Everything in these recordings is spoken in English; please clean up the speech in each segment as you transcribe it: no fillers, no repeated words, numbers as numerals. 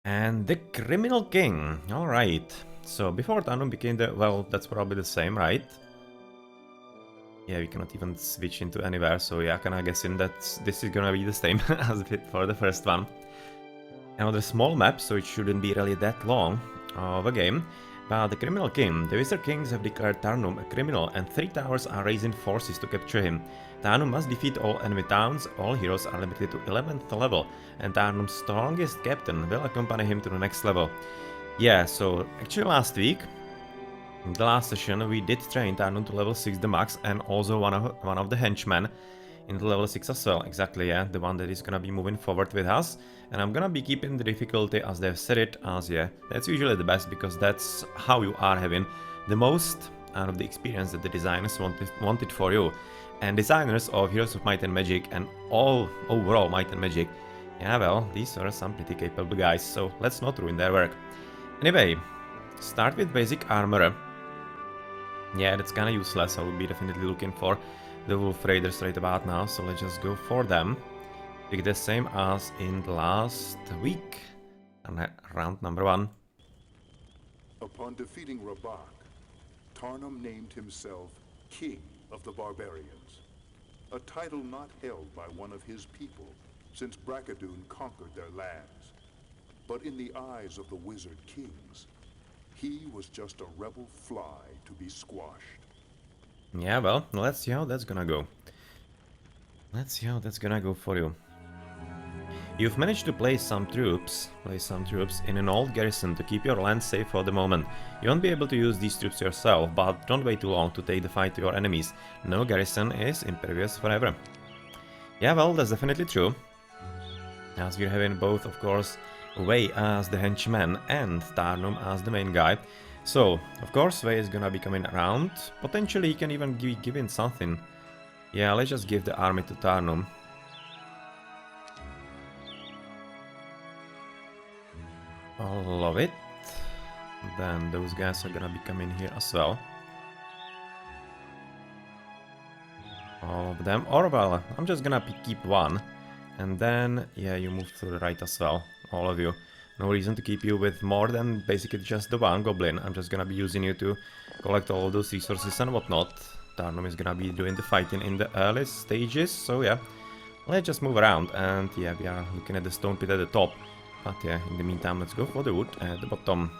And the Criminal King. Alright. So before Tarnum became the... well, that's probably the same, right? Yeah, we cannot even switch into anywhere, so yeah, kinda guessing that this is gonna be the same as for the first one. Another small map, so it shouldn't be really that long of a game. But the Criminal King. The Wizard Kings have declared Tarnum a criminal, and 3 towers are raising forces to capture him. Tarnum must defeat all enemy towns, all heroes are limited to 11th level, and Tarnum's strongest captain will accompany him to the next level. Yeah, so actually last week, in the last session, we did train Tarnum to level 6 the max, and also one of the henchmen in the level 6 as well. Exactly, yeah, the one that is gonna be moving forward with us. And I'm gonna be keeping the difficulty as they've set it, as yeah, that's usually the best, because that's how you are having the most out of the experience that the designers wanted for you. And designers of Heroes of Might and Magic and all overall Might and Magic, yeah, well, these are some pretty capable guys, so let's not ruin their work. Anyway, start with basic armor. Yeah, that's kinda useless. I would be definitely looking for the Wolf Raiders right about now, so let's just go for them. Pick the same as in the last week, round number 1. Upon defeating Rabak, Tarnum named himself King of the Barbarians, a title not held by one of his people since Bracaduun conquered their lands. But in the eyes of the Wizard Kings, he was just a rebel fly to be squashed. Yeah, well, let's see how that's gonna go. Let's see how that's gonna go for you. You've managed to place some troops in an old garrison to keep your land safe for the moment. You won't be able to use these troops yourself, but don't wait too long to take the fight to your enemies. No garrison is impervious forever. Yeah, well, that's definitely true. As we're having both, of course, Wei as the henchman and Tarnum as the main guy. So, of course, Wei is gonna be coming around. Potentially, he can even be given something. Yeah, let's just give the army to Tarnum. All of it. Then those guys are gonna be coming here as well. All of them. Or, well, I'm just gonna keep one. And then, yeah, you move to the right as well. All of you. No reason to keep you with more than basically just the one goblin. I'm just gonna be using you to collect all of those resources and whatnot. Tarnum is gonna be doing the fighting in the early stages, so yeah. Let's just move around, and yeah, we are looking at the stone pit at the top. But yeah, in the meantime, let's go for the wood at the bottom.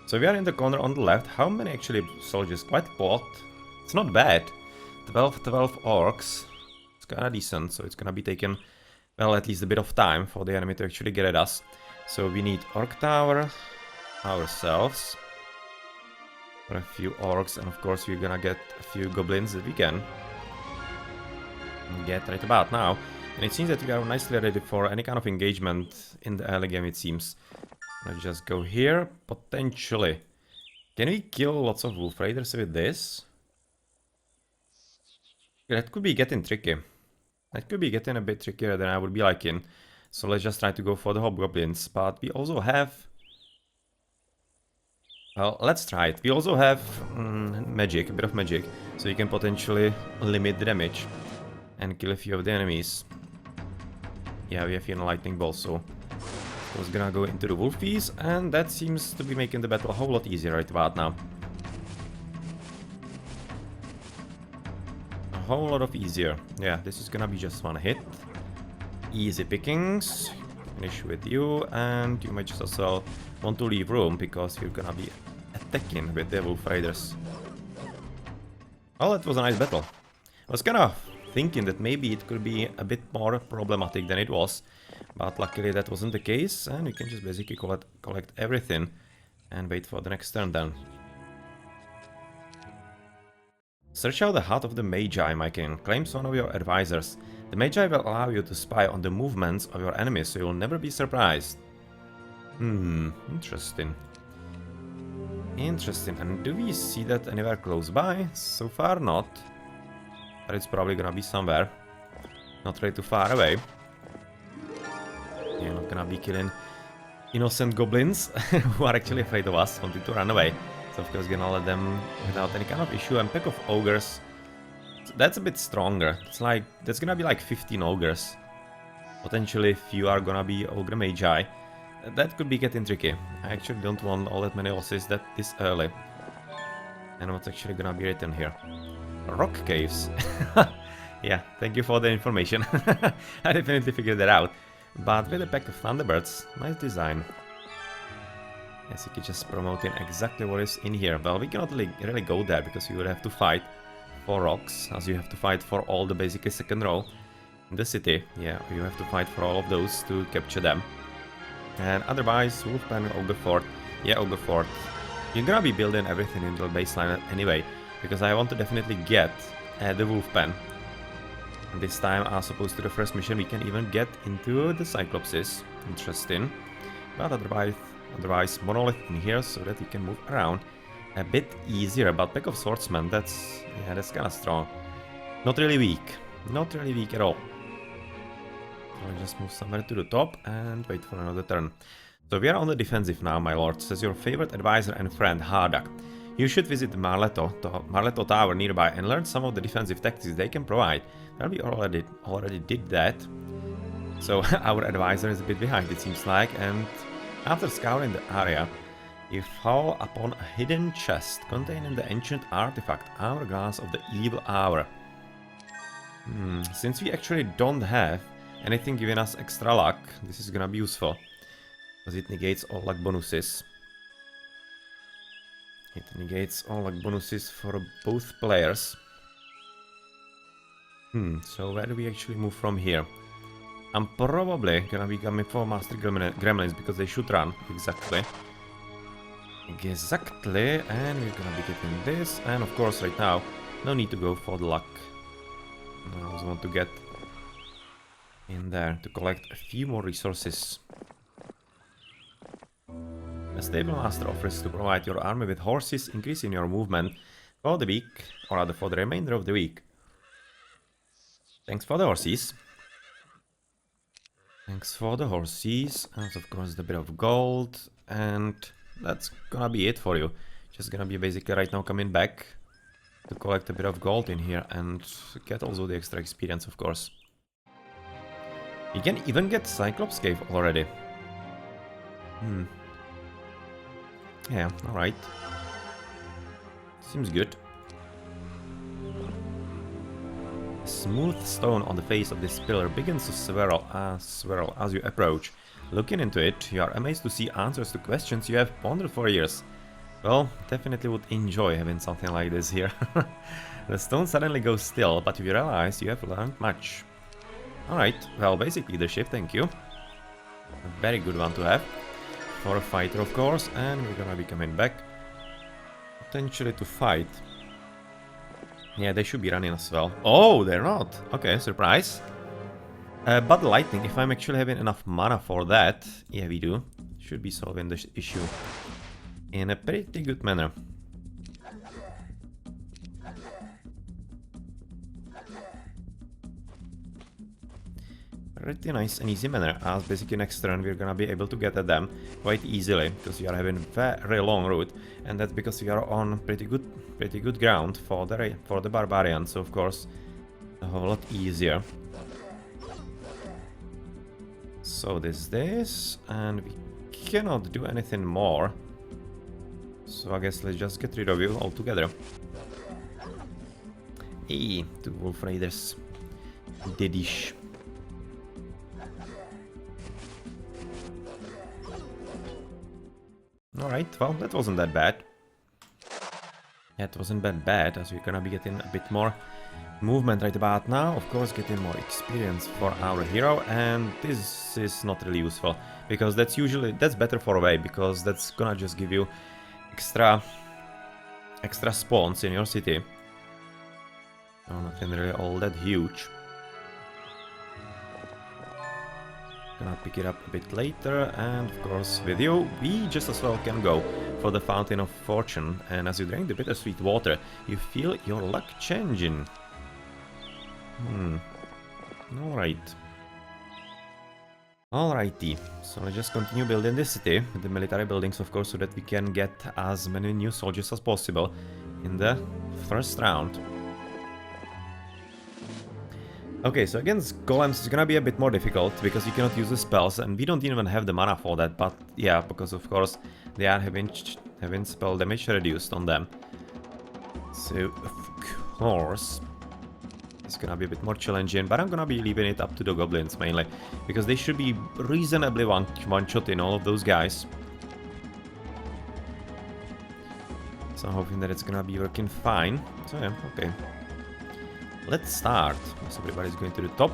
So we are in the corner on the left. How many actually soldiers? Quite a lot. It's not bad. 12 orcs. It's kinda decent, so it's gonna be taking, well, at least a bit of time for the enemy to actually get at us. So we need orc tower ourselves for a few orcs, and of course we're gonna get a few goblins that we can get right about now. And it seems that we are nicely ready for any kind of engagement in the early game, it seems. Let's just go here, potentially. Can we kill lots of Wolf Raiders with this? That could be getting tricky. That could be getting a bit trickier than I would be liking. So let's just try to go for the hobgoblins. But we also have... well, let's try it. We also have magic, a bit of magic. So you can potentially limit the damage and kill a few of the enemies. Yeah, we have here a lightning bolt, so I was gonna go into the wolfies, and that seems to be making the battle a whole lot easier right about now. A whole lot of easier. Yeah, this is gonna be just one hit. Easy pickings. Finish with you, and you might just as well want to leave room because you're gonna be attacking with the Wolf Raiders. Well, that was a nice battle. I was kind of thinking that maybe it could be a bit more problematic than it was, but luckily that wasn't the case, and you can just basically collect everything and wait for the next turn then. Search out the hut of the Magi, my king, claims one of your advisors. The Magi will allow you to spy on the movements of your enemies, so you'll never be surprised. Interesting. Interesting, and do we see that anywhere close by? So far not. But it's probably gonna be somewhere. Not really too far away. You're not gonna be killing innocent goblins who are actually afraid of us, wanting to run away. So of course gonna let them without any kind of issue. And pack of ogres. That's a bit stronger. It's like, that's gonna be like 15 ogres. Potentially if you are gonna be ogre magi. That could be getting tricky. I actually don't want all that many losses this early. And what's actually gonna be written here? Rock caves. Yeah, thank you for the information. I definitely figured that out. But with a pack of Thunderbirds, nice design. Yes, you can just promote in exactly what is in here. Well, we cannot really go there because you would have to fight for rocks, as you have to fight for all the basically second row in the city. Yeah, you have to fight for all of those to capture them. And otherwise, Wolfpan, Ogre Fort. Yeah, Ogre Fort. You're gonna be building everything in the baseline anyway, because I want to definitely get the Wolfpan. And this time, as opposed to the first mission, we can even get into the Cyclopses. Interesting. But otherwise Monolith in here so that you can move around a bit easier. But Pack of Swordsmen, that's kind of strong. Not really weak. Not really weak at all. I'll just move somewhere to the top and wait for another turn. So we are on the defensive now, my lord, says your favorite advisor and friend, Hardak. You should visit the Marletto Tower nearby and learn some of the defensive tactics they can provide. Well, we already did that. So our advisor is a bit behind, it seems like, and after scouring the area, you fall upon a hidden chest containing the ancient artifact, Hourglass of the Evil Hour. Since we actually don't have anything giving us extra luck, this is gonna be useful. Because it negates all luck bonuses. It negates all luck bonuses for both players. So where do we actually move from here? I'm probably gonna be coming for Master Gremlins because they should run. Exactly. Exactly. And we're gonna be getting this. And of course right now, no need to go for the luck. I also want to get in there to collect a few more resources. A stable master offers to provide your army with horses, increasing your movement for the week, or rather for the remainder of the week. Thanks for the horses. Thanks for the horses, and of course the bit of gold, and that's gonna be it for you. Just gonna be basically right now coming back to collect a bit of gold in here and get also the extra experience, of course. You can even get Cyclops Cave already. Yeah, alright. Seems good. A smooth stone on the face of this pillar begins to swirl as you approach. Looking into it, you are amazed to see answers to questions you have pondered for years. Well, definitely would enjoy having something like this here. The stone suddenly goes still, but you realize you have learned much. Alright, well, basic leadership, thank you. A very good one to have. For a fighter, of course, and we're gonna be coming back. Potentially to fight. Yeah, they should be running as well. Oh, they're not! Okay, surprise. But lightning, if I'm actually having enough mana for that, yeah, we do. Should be solving the issue in a pretty good manner. Pretty nice and easy manner, as basically next turn we're gonna be able to get at them quite easily, because we are having very long route, and that's because we are on pretty good ground for the Barbarians, so of course a whole lot easier. So this, and we cannot do anything more. So I guess let's just get rid of you altogether. Hey, 2 Wolf Raiders. Dedish. Alright, well, that wasn't that bad. That wasn't that bad, as we're gonna be getting a bit more movement right about now. Of course, getting more experience for our hero, and this is not really useful, because that's better for away, because that's gonna just give you extra spawns in your city. Oh, nothing really all that huge. Gonna pick it up a bit later, and of course with you we just as well can go for the Fountain of Fortune, and as you drink the bittersweet water you feel your luck changing. Alright. Alrighty, so let's just continue building this city with the military buildings, of course, so that we can get as many new soldiers as possible in the first round. Okay, so against golems it's gonna be a bit more difficult because you cannot use the spells and we don't even have the mana for that, but yeah, because of course they are having spell damage reduced on them. So of course it's gonna be a bit more challenging, but I'm gonna be leaving it up to the goblins mainly because they should be reasonably one-shotting all of those guys. So I'm hoping that it's gonna be working fine. So yeah, okay. Let's start. So everybody's going to the top.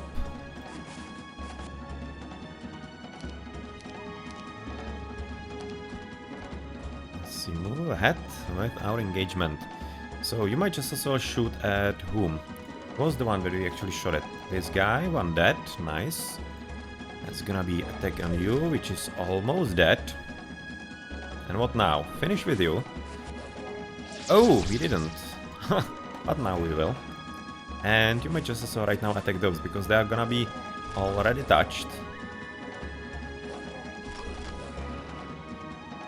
Let's see, move ahead with our engagement. So you might just as well shoot at whom? Who was the one where we actually shot at? This guy, one dead, nice. That's gonna be attack on you, which is almost dead. And what now? Finish with you. Oh, we didn't. But now we will. And you might just as well right now attack those, because they are gonna be already touched.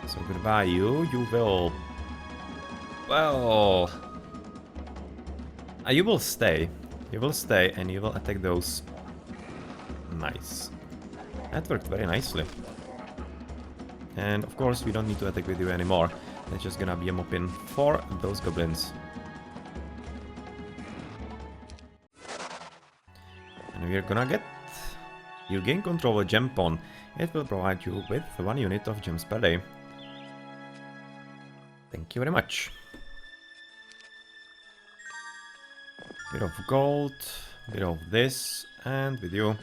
So goodbye you, you will... Well... you will stay. You will stay and you will attack those. Nice. That worked very nicely. And of course we don't need to attack with you anymore. That's just gonna be a mop-in for those goblins. And we're gonna get... You gain control of a gem pawn. It will provide you with 1 unit of gems per day. Thank you very much. Bit of gold, bit of this, and with you.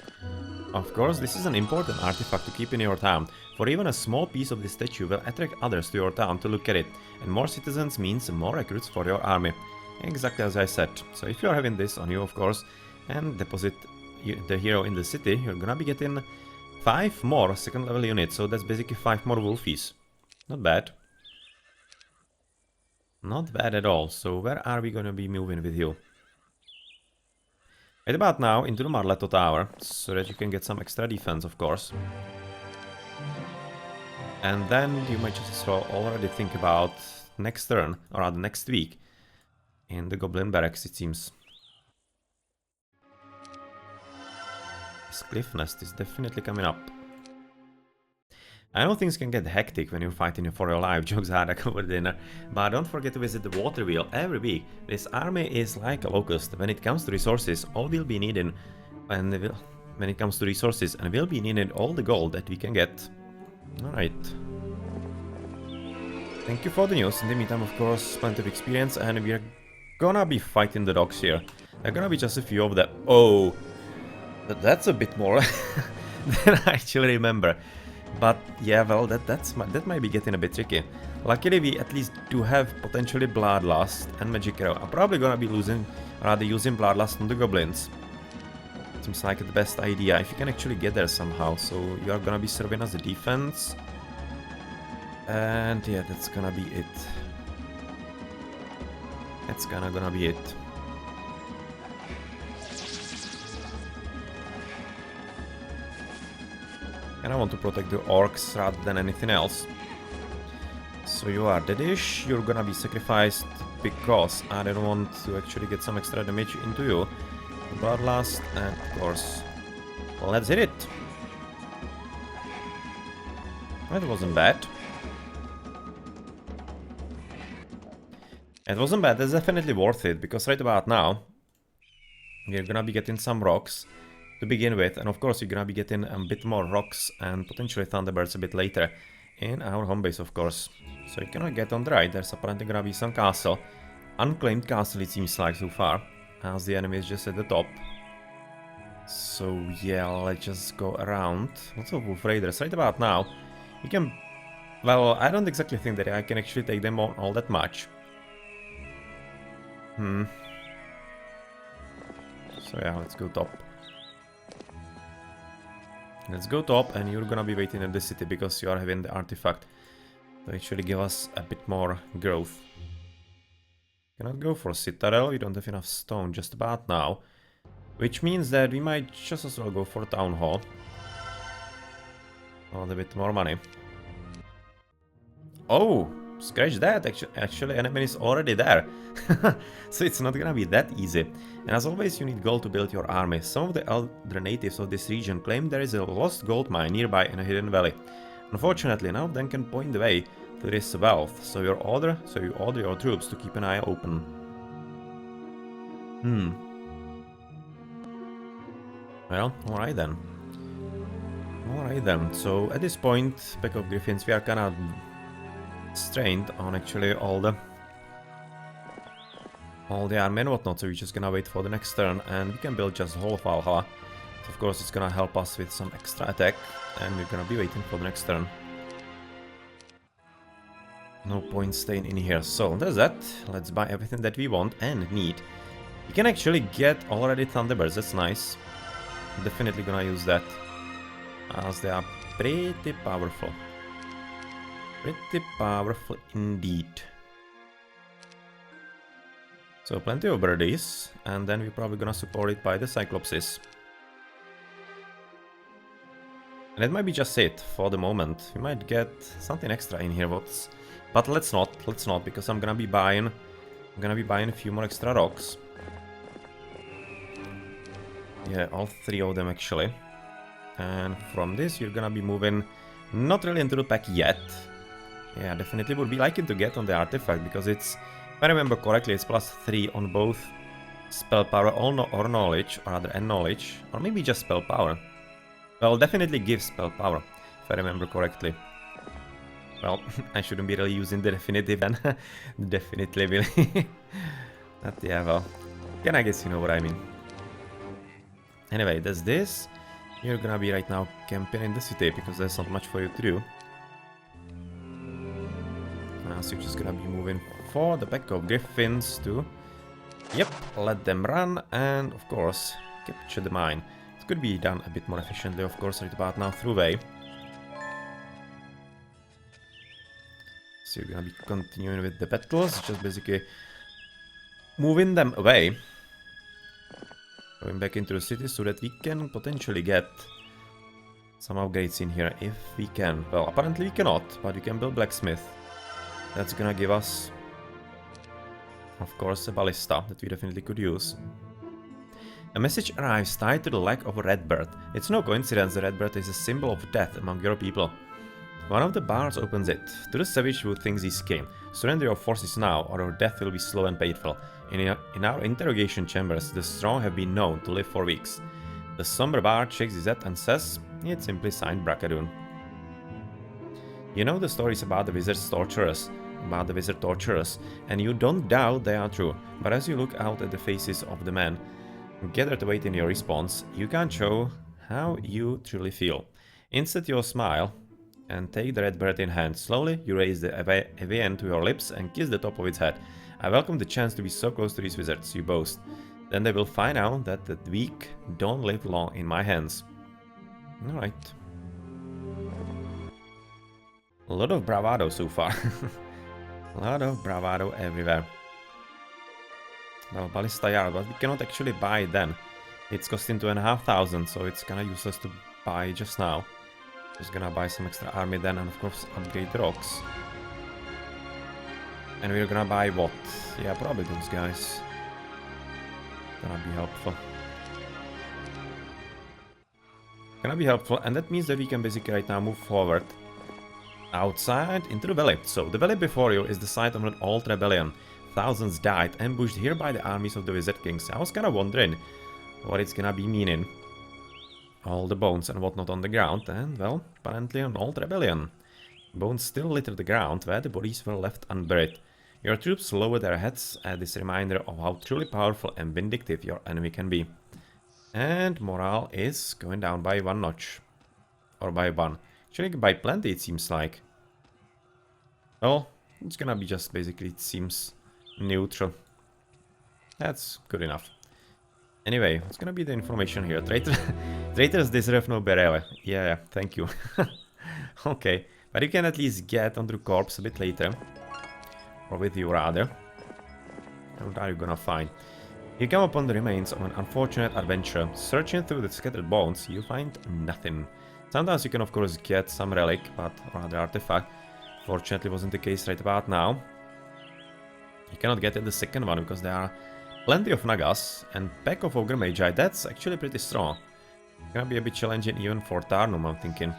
Of course, this is an important artifact to keep in your town, for even a small piece of the statue will attract others to your town to look at it, and more citizens means more recruits for your army. Exactly as I said. So if you are having this on you, of course, and deposit the hero in the city, you're gonna be getting 5 more second level units, so that's basically 5 more wolfies. Not bad. Not bad at all. So where are we gonna be moving with you? Right about now, into the Marletto Tower, so that you can get some extra defense, of course. And then you might just as well already think about next turn, or rather next week, in the Goblin Barracks, it seems. This Cliff Nest is definitely coming up. I know things can get hectic when you're fighting for your life, jokes are like over dinner, but don't forget to visit the water wheel every week. This army is like a locust. When it comes to resources, all we'll be needing, and when it comes to resources, and we'll be needing all the gold that we can get. Alright. Thank you for the news. In the meantime, of course, plenty of experience, and we're gonna be fighting the dogs here. There are gonna be just a few of them. Oh, that's a bit more than I actually remember. But yeah, well, that might be getting a bit tricky. Luckily, we at least do have potentially Bloodlust and Magic Arrow. I'm probably gonna be using Bloodlust on the goblins. Seems like the best idea if you can actually get there somehow. So you are gonna be serving as a defense, and yeah, that's gonna be it. That's gonna be it. And I want to protect the orcs rather than anything else. So you are deadish, you're gonna be sacrificed because I don't want to actually get some extra damage into you. Bloodlust, and of course, let's hit it. That wasn't bad. It wasn't bad, that's definitely worth it, because right about now, we're gonna be getting some rocks to begin with, and of course you're gonna be getting a bit more rocks and potentially thunderbirds a bit later in our home base, of course. So you cannot get on the right. There's apparently gonna be some castle, unclaimed castle it seems like so far, as the enemy is just at the top. So yeah, let's just go around. Lots of wolf raiders right about now. You can, well, I don't exactly think that I can actually take them on all that much. So yeah, let's go top. Let's go top, and you're gonna be waiting in the city because you are having the artifact to actually give us a bit more growth. Cannot go for Citadel, we don't have enough stone just about now. Which means that we might just as well go for Town Hall. Want a bit more money. Oh! scratch that, actually enemy is already there. So it's not gonna be that easy. And as always, you need gold to build your army. Some of the elder natives of this region claim there is a lost gold mine nearby in a hidden valley. Unfortunately, none of them can point the way to this wealth, so you order your troops to keep an eye open. Well, alright then. Alright then, so at this point, Pack of Griffins, we are kinda strained on actually all the army and whatnot, so we're just gonna wait for the next turn, and we can build just the whole of Valhalla. So of course it's gonna help us with some extra attack, and we're gonna be waiting for the next turn. No point staying in here, so there's that. Let's buy everything that we want and need. We can actually get already Thunderbirds, that's nice. Definitely gonna use that, as they are pretty powerful. Pretty powerful indeed. So plenty of birdies, and then we're probably gonna support it by the Cyclopses. And that might be just it for the moment. We might get something extra in here, but let's not, because I'm gonna be buying a few more extra rocks. Yeah, all three of them actually. And from this you're gonna be moving not really into the pack yet. Yeah, definitely would be liking to get on the artifact, because it's, if I remember correctly, it's +3 on both spell power or knowledge, or rather and knowledge, or maybe just spell power. Well, definitely gives spell power, if I remember correctly. Well, I shouldn't be really using the definitive then. Definitely really. But yeah, well, then I guess you know what I mean. Anyway, that's this. You're gonna be right now camping in the city, because there's not much for you to do. So you're just gonna be moving for the Pack of Griffins to... Yep, let them run, and of course, capture the mine. It could be done a bit more efficiently, of course, right about now through way. So you're gonna be continuing with the battles, just basically moving them away. Going back into the city so that we can potentially get some upgrades in here, if we can. Well, apparently we cannot, but we can build blacksmith. That's gonna give us, of course, a ballista that we definitely could use. A message arrives tied to the leg of a red bird. It's no coincidence the red bird is a symbol of death among your people. One of the bards opens it. To the savage who thinks he's king, surrender your forces now, or your death will be slow and painful. In our interrogation chambers, the strong have been known to live for weeks. The somber bard shakes his head and says, it's simply signed Bracaduun. You know the stories about the wizard torturers, and you don't doubt they are true, but as you look out at the faces of the men gathered awaiting your response, you can't show how you truly feel. Instead you smile and take the red bird in hand. Slowly you raise the Evian to your lips and kiss the top of its head. I welcome the chance to be so close to these wizards, you boast. Then they will find out that the weak don't live long in my hands. Alright. A lot of bravado so far. A lot of bravado everywhere. Well, Ballista Yard, but we cannot actually buy it then. It's costing 2,500, so it's kinda useless to buy just now. Just gonna buy some extra army then, and of course upgrade the rocks. And we're gonna buy what? Yeah, probably those guys. Gonna be helpful. Gonna be helpful, and that means that we can basically right now move forward outside into the valley. So the valley before you is the site of an old rebellion. Thousands died, ambushed here by the armies of the Wizard Kings. I was kinda wondering what it's gonna be meaning. All the bones and whatnot on the ground, and well, apparently an old rebellion. Bones still litter the ground where the bodies were left unburied. Your troops lower their heads at this reminder of how truly powerful and vindictive your enemy can be. And morale is going down by 1 notch. Or by 1. Actually by plenty it seems like. Well, it's gonna be just basically, it seems, neutral. That's good enough. Anyway, what's gonna be the information here? Traitors deserve no burial. Yeah, thank you. Okay, but you can at least get onto the corpse a bit later. Or with you rather. And what are you gonna find? You come upon the remains of an unfortunate adventurer. Searching through the scattered bones, you find nothing. Sometimes you can of course get some relic, but rather artifact, Fortunately wasn't the case right about now. You cannot get at the second one because there are plenty of Nagas and pack of Ogre Magi. That's actually pretty strong. Gonna be a bit challenging even for Tarnum, I'm thinking.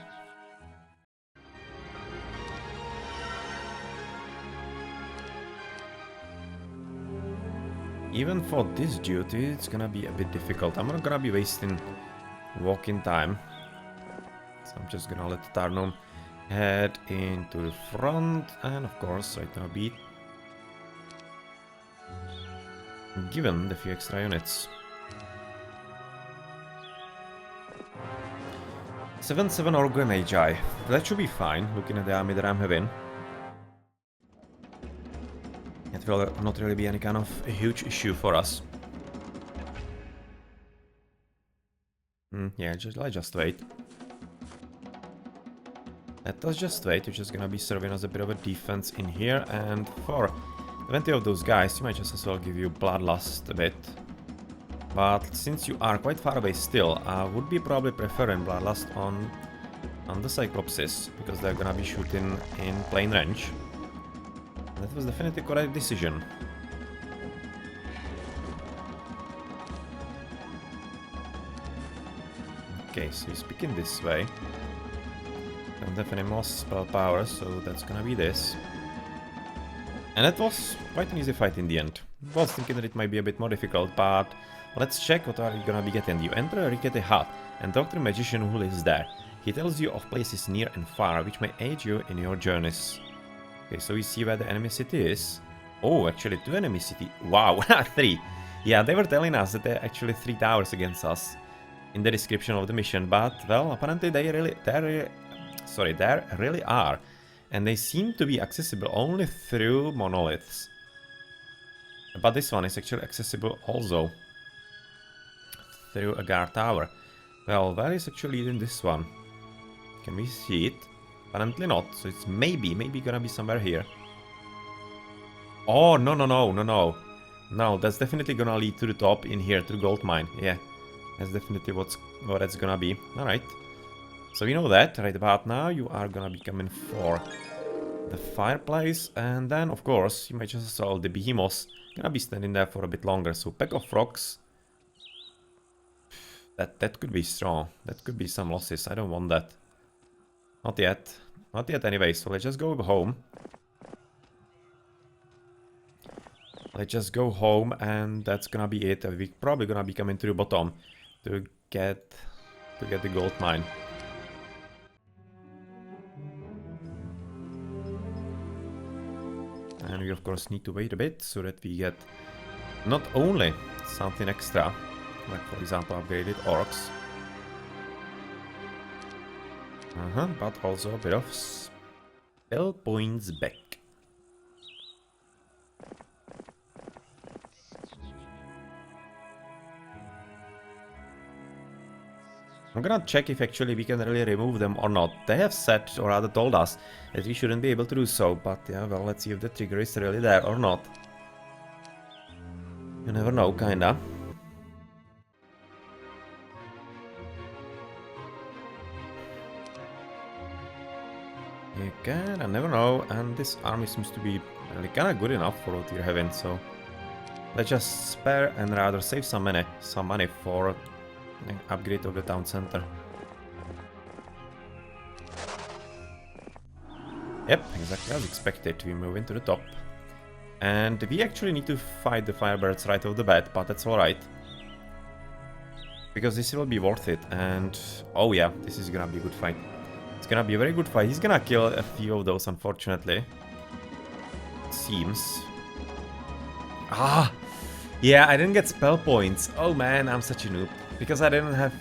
Even for this duty, it's gonna be a bit difficult. I'm not gonna be wasting walking time. So I'm just gonna let Tarnum head into the front, and of course, right now beat. Given the few extra units. 7-7 Ogre Magi. That should be fine, looking at the army that I'm having. It will not really be any kind of a huge issue for us. Yeah, let's just wait. Let us just wait, you're just gonna be serving as a bit of a defense in here, and for 20 of those guys, you might just as well give you Bloodlust a bit. But since you are quite far away still, I would be probably preferring Bloodlust on the Cyclopses, because they're gonna be shooting in plain range. That was definitely a correct decision. Okay, so he's picking this way. Don't have any more spell power, so that's gonna be this. And it was quite an easy fight in the end. I was thinking that it might be a bit more difficult, but let's check what are you gonna be getting. You enter a rickety hut and talk to a magician who lives there. He tells you of places near and far, which may aid you in your journeys. Okay, so we see where the enemy city is. Oh, actually 2 enemy city. Wow, 3. Yeah, they were telling us that there are actually 3 towers against us in the description of the mission, but, well, apparently there really are. And they seem to be accessible only through monoliths. But this one is actually accessible also through a guard tower. Well, where is actually leading this one? Can we see it? Apparently not, so it's maybe gonna be somewhere here. Oh, no. No, that's definitely gonna lead to the top in here, to the gold mine. Yeah, that's definitely what it's gonna be. Alright. So you know that, right about now, you are gonna be coming for the fireplace, and then, of course, you might just saw the behemoths gonna be standing there for a bit longer. So pack of rocks. That could be strong. That could be some losses. I don't want that. Not yet. Not yet anyway, so let's just go home. Let's just go home, and that's gonna be it. We're probably gonna be coming to the bottom to get the gold mine. And we of course need to wait a bit so that we get not only something extra, like for example upgraded orcs, but also a bit of spell points back. I'm gonna check if actually we can really remove them or not. They have said, or rather told us, that we shouldn't be able to do so, but yeah, well, let's see if the trigger is really there or not. You never know, kinda. You kinda never know, and this army seems to be really kinda good enough for what we're having, so let's just spare and rather save some money for upgrade of the town center. Yep, exactly as expected. We move into the top. And we actually need to fight the Firebirds right off the bat, but that's alright. Because this will be worth it, and oh yeah, this is gonna be a good fight. It's gonna be a very good fight. He's gonna kill a few of those, unfortunately. It seems. Ah! Yeah, I didn't get spell points. Oh man, I'm such a noob. Because I didn't have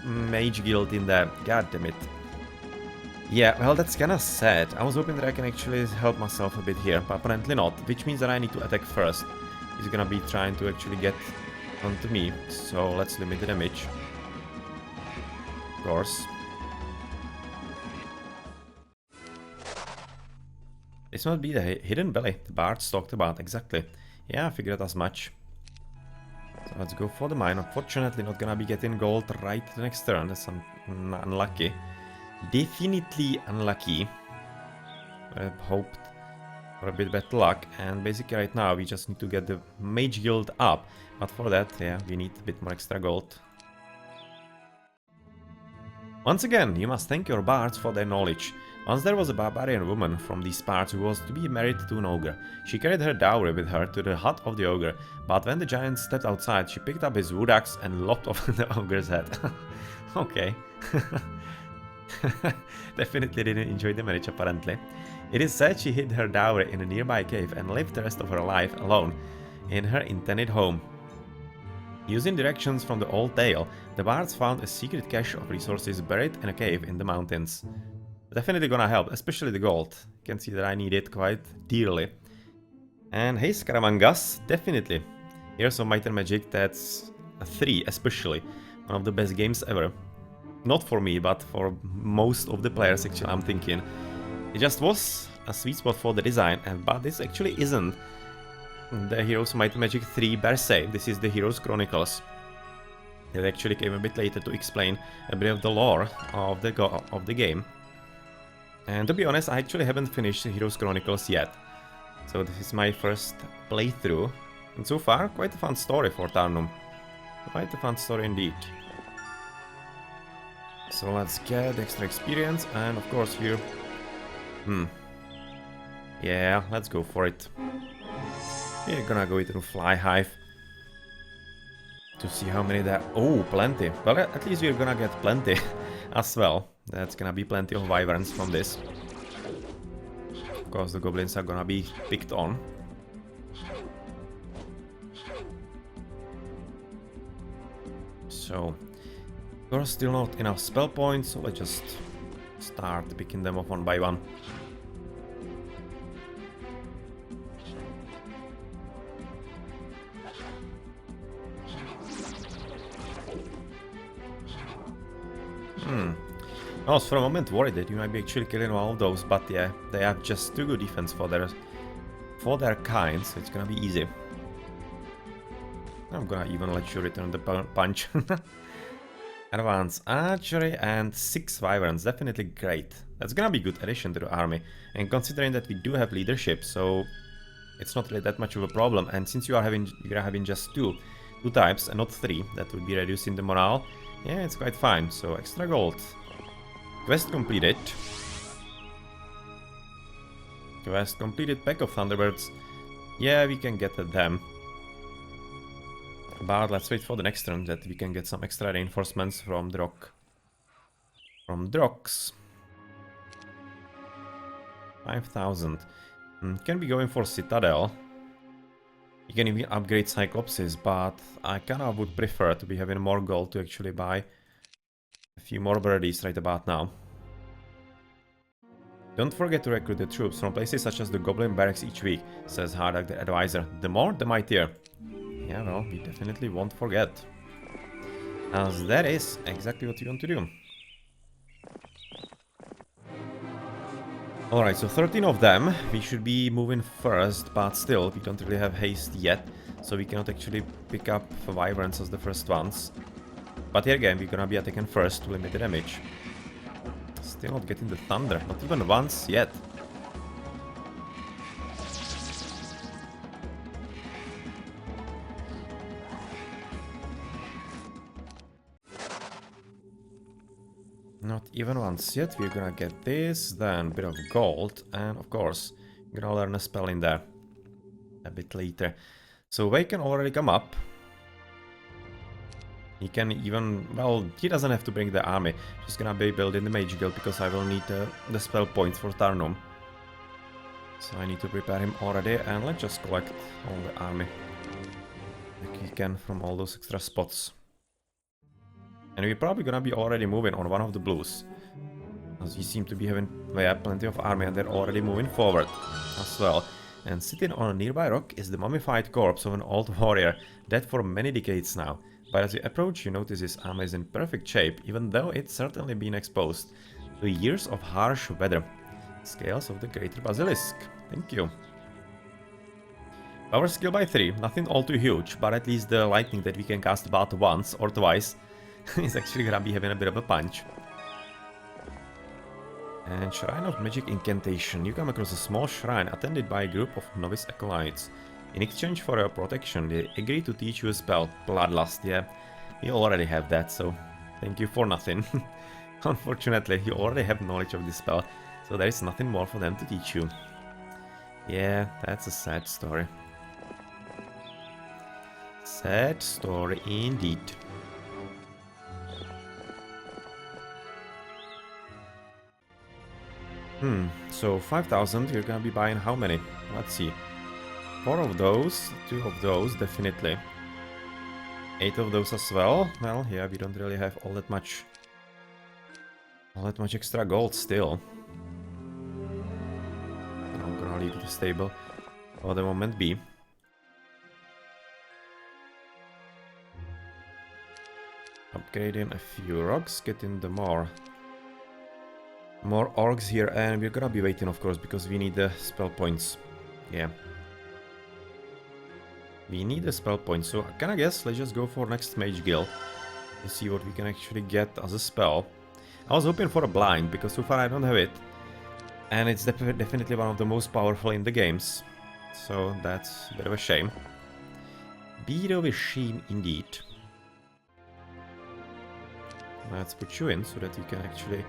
Mage Guild in there. God damn it. Yeah, well, that's kinda sad. I was hoping that I can actually help myself a bit here, but apparently not. Which means that I need to attack first. He's gonna be trying to actually get onto me. So let's limit the damage. Of course. This must be the hidden belly the bards talked about, exactly. Yeah, I figured as much. So let's go for the mine. Unfortunately, not gonna be getting gold right the next turn. That's unlucky. Definitely unlucky. I hoped for a bit better luck, and basically right now we just need to get the Mage Guild up. But for that, yeah, we need a bit more extra gold. Once again, you must thank your bards for their knowledge. Once there was a barbarian woman from these parts who was to be married to an ogre. She carried her dowry with her to the hut of the ogre, but when the giant stepped outside, she picked up his wood axe and lopped off the ogre's head. Okay. Definitely didn't enjoy the marriage, apparently. It is said she hid her dowry in a nearby cave and lived the rest of her life alone in her intended home. Using directions from the old tale, the bards found a secret cache of resources buried in a cave in the mountains. Definitely gonna help, especially the gold. You can see that I need it quite dearly. And hey, Scaramangas, definitely. Here's some Might and Magic, that's a 3 especially. One of the best games ever. Not for me, but for most of the players actually, I'm thinking. It just was a sweet spot for the design, but this actually isn't the Heroes Might and Magic 3 per se. This is the Heroes Chronicles. They actually came a bit later to explain a bit of the lore of the game. And to be honest, I actually haven't finished Heroes Chronicles yet. So this is my first playthrough. And so far, quite a fun story for Tarnum. Quite a fun story indeed. So let's get extra experience, and of course here... Yeah, let's go for it. We're gonna go into Fly Hive. To see how many there... Oh, plenty. Well, at least we're gonna get plenty as well. That's gonna be plenty of wyverns from this. Of course, the goblins are gonna be picked on. So, there's still not enough spell points, so let's just start picking them off one by one. I was for a moment worried that you might be actually killing all of those, but yeah, they have just too good defense for their kind, so it's gonna be easy. I'm gonna even let you return the punch. Advanced archery and 6 wyverns, definitely great. That's gonna be good addition to the army. And considering that we do have leadership, so it's not really that much of a problem. And since you're having just two types and not 3, that would be reducing the morale. Yeah, it's quite fine. So extra gold. Quest completed. Quest completed. Pack of Thunderbirds. Yeah, we can get at them. But let's wait for the next turn that we can get some extra reinforcements from the rock. From the rocks. 5,000. Can be going for Citadel. You can even upgrade Cyclopses, but I kinda would prefer to be having more gold to actually buy a few more birdies right about now. Don't forget to recruit the troops from places such as the Goblin Barracks each week, says Hardak the advisor. The more, the mightier. Yeah, well, we definitely won't forget. As that is exactly what we want to do. Alright, so 13 of them. We should be moving first, but still, we don't really have haste yet. So we cannot actually pick up Wyverns as the first ones. But here again, we're gonna be attacking first to limit the damage. Still not getting the thunder, not even once yet. Not even once yet. We're gonna get this, then a bit of gold, and of course, we're gonna learn a spell in there a bit later. So Wei can already come up. He can even, well, he doesn't have to bring the army. Just gonna be building the Mage Guild because I will need the spell points for Tarnum. So I need to prepare him already, and let's just collect all the army that we can from all those extra spots. And we're probably gonna be already moving on one of the blues. As we seem to be having plenty of army and they're already moving forward as well. And sitting on a nearby rock is the mummified corpse of an old warrior, dead for many decades now. But as you approach, you notice his armor is in perfect shape, even though it's certainly been exposed to years of harsh weather. Scales of the Greater Basilisk. Thank you. Power skill by 3, nothing all too huge, but at least the lightning that we can cast about once or twice is actually gonna be having a bit of a punch. And Shrine of Magic Incantation. You come across a small shrine attended by a group of novice acolytes. In exchange for your protection, they agree to teach you a spell, Bloodlust. Yeah, you already have that, so thank you for nothing. Unfortunately, you already have knowledge of this spell, so there is nothing more for them to teach you. Yeah, that's a sad story. Sad story indeed. So 5,000, you're gonna be buying how many? Let's see. 4 of those, 2 of those, definitely. 8 of those as well. Well, yeah, we don't really have all that much extra gold still. I'm gonna leave the stable for the moment be. Upgrading a few rocks, getting the more orcs here, and we're gonna be waiting, of course, because we need the spell points. Yeah. We need the spell points, so can I guess let's just go for next Mage Guild to see what we can actually get as a spell. I was hoping for a blind, because so far I don't have it. And it's definitely one of the most powerful in the games. So that's a bit of a shame. Bit of a shame indeed. Let's put you in so that you can actually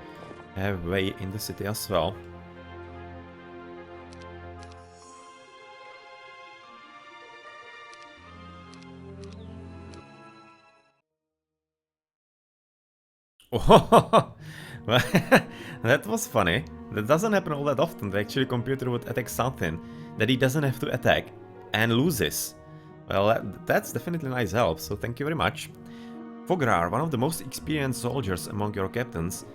have way in the city as well. Oh, that was funny. That doesn't happen all that often. The actual computer would attack something that he doesn't have to attack and loses. Well, that's definitely nice help, so thank you very much. Fograr, one of the most experienced soldiers among your captains,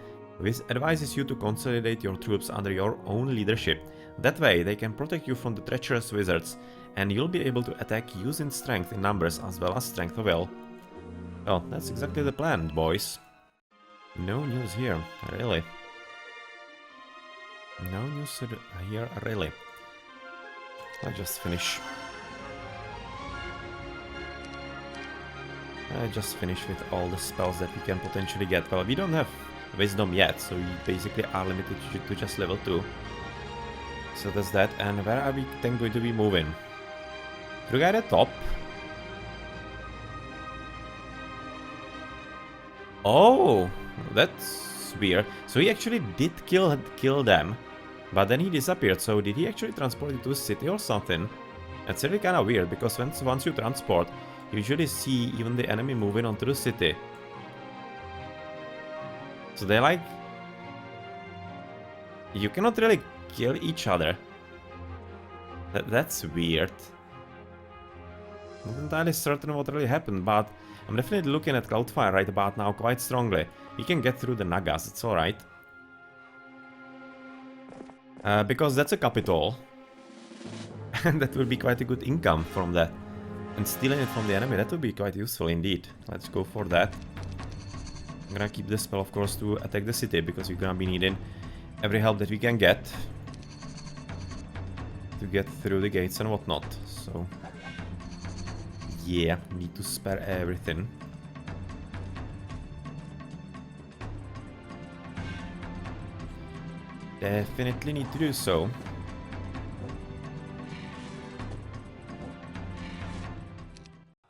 advises you to consolidate your troops under your own leadership. That way, they can protect you from the treacherous wizards, and you'll be able to attack using strength in numbers as well as strength of will. Well, that's exactly the plan, boys. No news here, really. No news here, really. Let's just finish. Just finish with all the spells that we can potentially get. Well, we don't have Wisdom yet, so we basically are limited to just level 2. So that's that. And where are we then going to be moving? To the guy at the top. Oh, that's weird. So he actually did kill them, but then he disappeared. So did he actually transport it to a city or something? That's really kind of weird, because once you transport, you usually see even the enemy moving onto the city. So they like... You cannot really kill each other. That's weird. Not entirely certain what really happened, but I'm definitely looking at Cloudfire right about now quite strongly. We can get through the Nagas, it's alright. Because that's a capital. And that will be quite a good income from that. And stealing it from the enemy, that would be quite useful indeed. Let's go for that. I'm gonna keep this spell, of course, to attack the city, because we're gonna be needing every help that we can get to get through the gates and whatnot. So, yeah, need to spare everything. Definitely need to do so.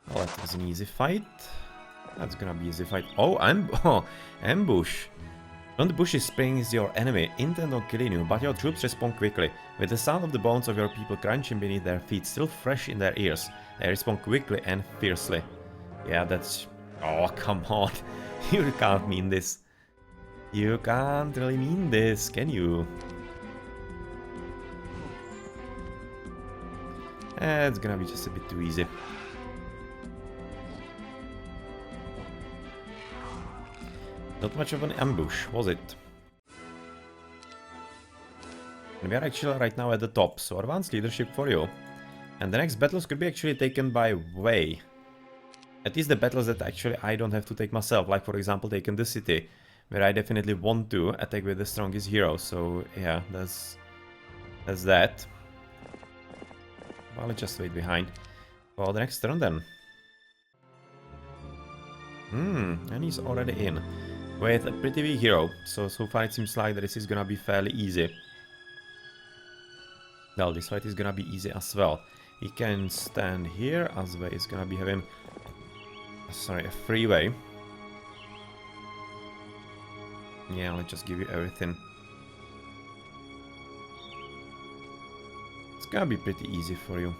Well, that was an easy fight. That's gonna be easy fight. Oh, ambush. When the bush springs your enemy, intent on killing you, but your troops respond quickly. With the sound of the bones of your people crunching beneath their feet still fresh in their ears, they respond quickly and fiercely. Yeah, that's... Oh, come on. You can't mean this. You can't really mean this, can you? It's gonna be just a bit too easy. Not much of an ambush, was it? And we are actually right now at the top, so advanced leadership for you. And the next battles could be actually taken by Way. At least the battles that actually I don't have to take myself, like for example taking the city, where I definitely want to attack with the strongest hero. So yeah, that's that. Well, let's just wait behind for the next turn then. And he's already in. with a pretty weak hero. So far it seems like that this is gonna be fairly easy. Well, this fight is gonna be easy as well. He can stand here, Azve is gonna be having, sorry, a freeway. Yeah, let's just give you everything. It's gonna be pretty easy for you.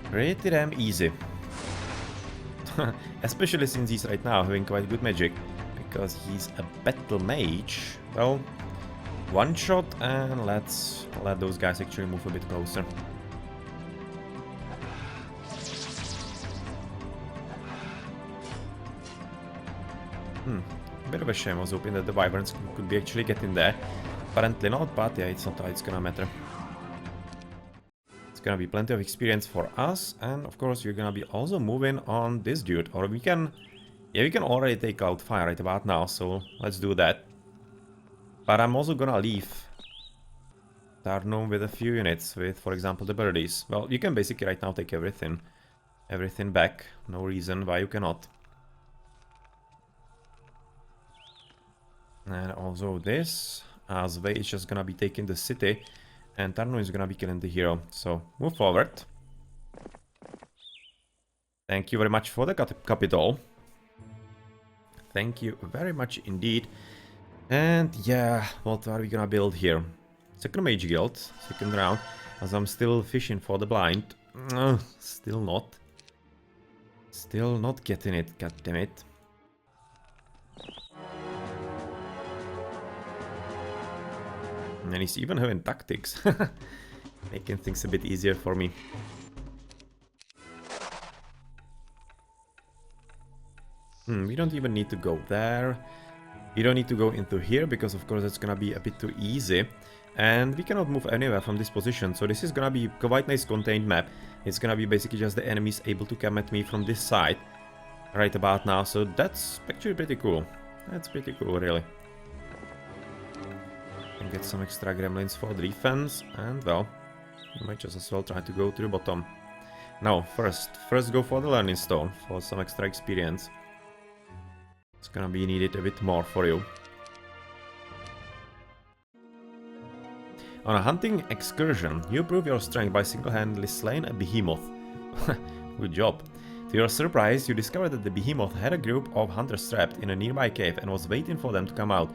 Pretty damn easy. Especially since he's right now having quite good magic. Because he's a battle mage. Well, one shot and let's let those guys actually move a bit closer. Bit of a shame. I was hoping that the Wyverns could be actually getting there. Apparently not, but yeah, it's not it's gonna matter. It's gonna be plenty of experience for us, and of course we're gonna be also moving on this dude, or we can, yeah, we can already take out fire right about now, so let's do that. But I'm also gonna leave Tarnum with a few units, with, for example, the birdies. Well, you can basically right now take everything back, no reason why you cannot. And also this, Azve is just gonna be taking the city, and Tarnum is gonna be killing the hero. So, move forward. Thank you very much for the capital. Thank you very much indeed. And yeah, what are we gonna build here? Second Mage Guild, second round, as I'm still fishing for the blind. Still not. Still not getting it, goddammit. And he's even having tactics, making things a bit easier for me. We don't even need to go there. We don't need to go into here, because of course it's gonna be a bit too easy. And we cannot move anywhere from this position, so this is gonna be quite nice contained map. It's gonna be basically just the enemies able to come at me from this side right about now, so that's actually pretty cool. That's pretty cool, really. And get some extra gremlins for the defense, and well, you might just as well try to go to the bottom. No, first go for the learning stone for some extra experience. It's gonna be needed a bit more for you. On a hunting excursion, you prove your strength by single-handedly slaying a behemoth. Good job. To your surprise, you discover that the behemoth had a group of hunters trapped in a nearby cave and was waiting for them to come out.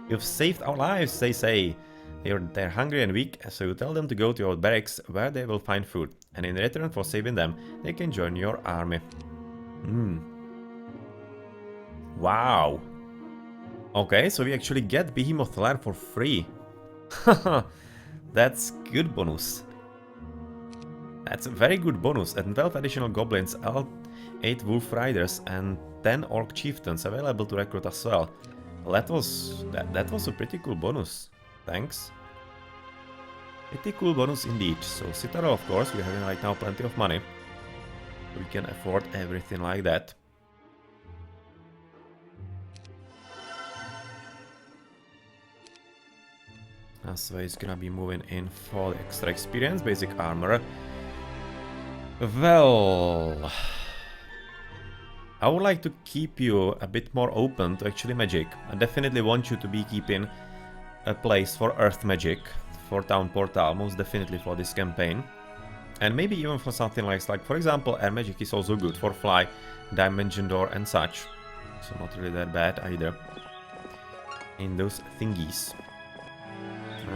You've saved our lives, they say. They're hungry and weak, so you tell them to go to your barracks where they will find food. And in return for saving them, they can join your army. Wow. Okay, so we actually get Behemoth Lair for free. That's good bonus. That's a very good bonus. And 12 additional goblins, 8 wolf riders, and 10 orc chieftains available to recruit as well. That was a pretty cool bonus. Thanks. Pretty cool bonus indeed. So Citadel, of course, we're having right now plenty of money. We can afford everything like that. Asway is gonna be moving in for the extra experience, basic armor. Well, I would like to keep you a bit more open to actually magic. I definitely want you to be keeping a place for earth magic, for Town Portal, most definitely for this campaign. And maybe even for something like for example, air magic is also good for fly, dimension door and such. So not really that bad either in those thingies.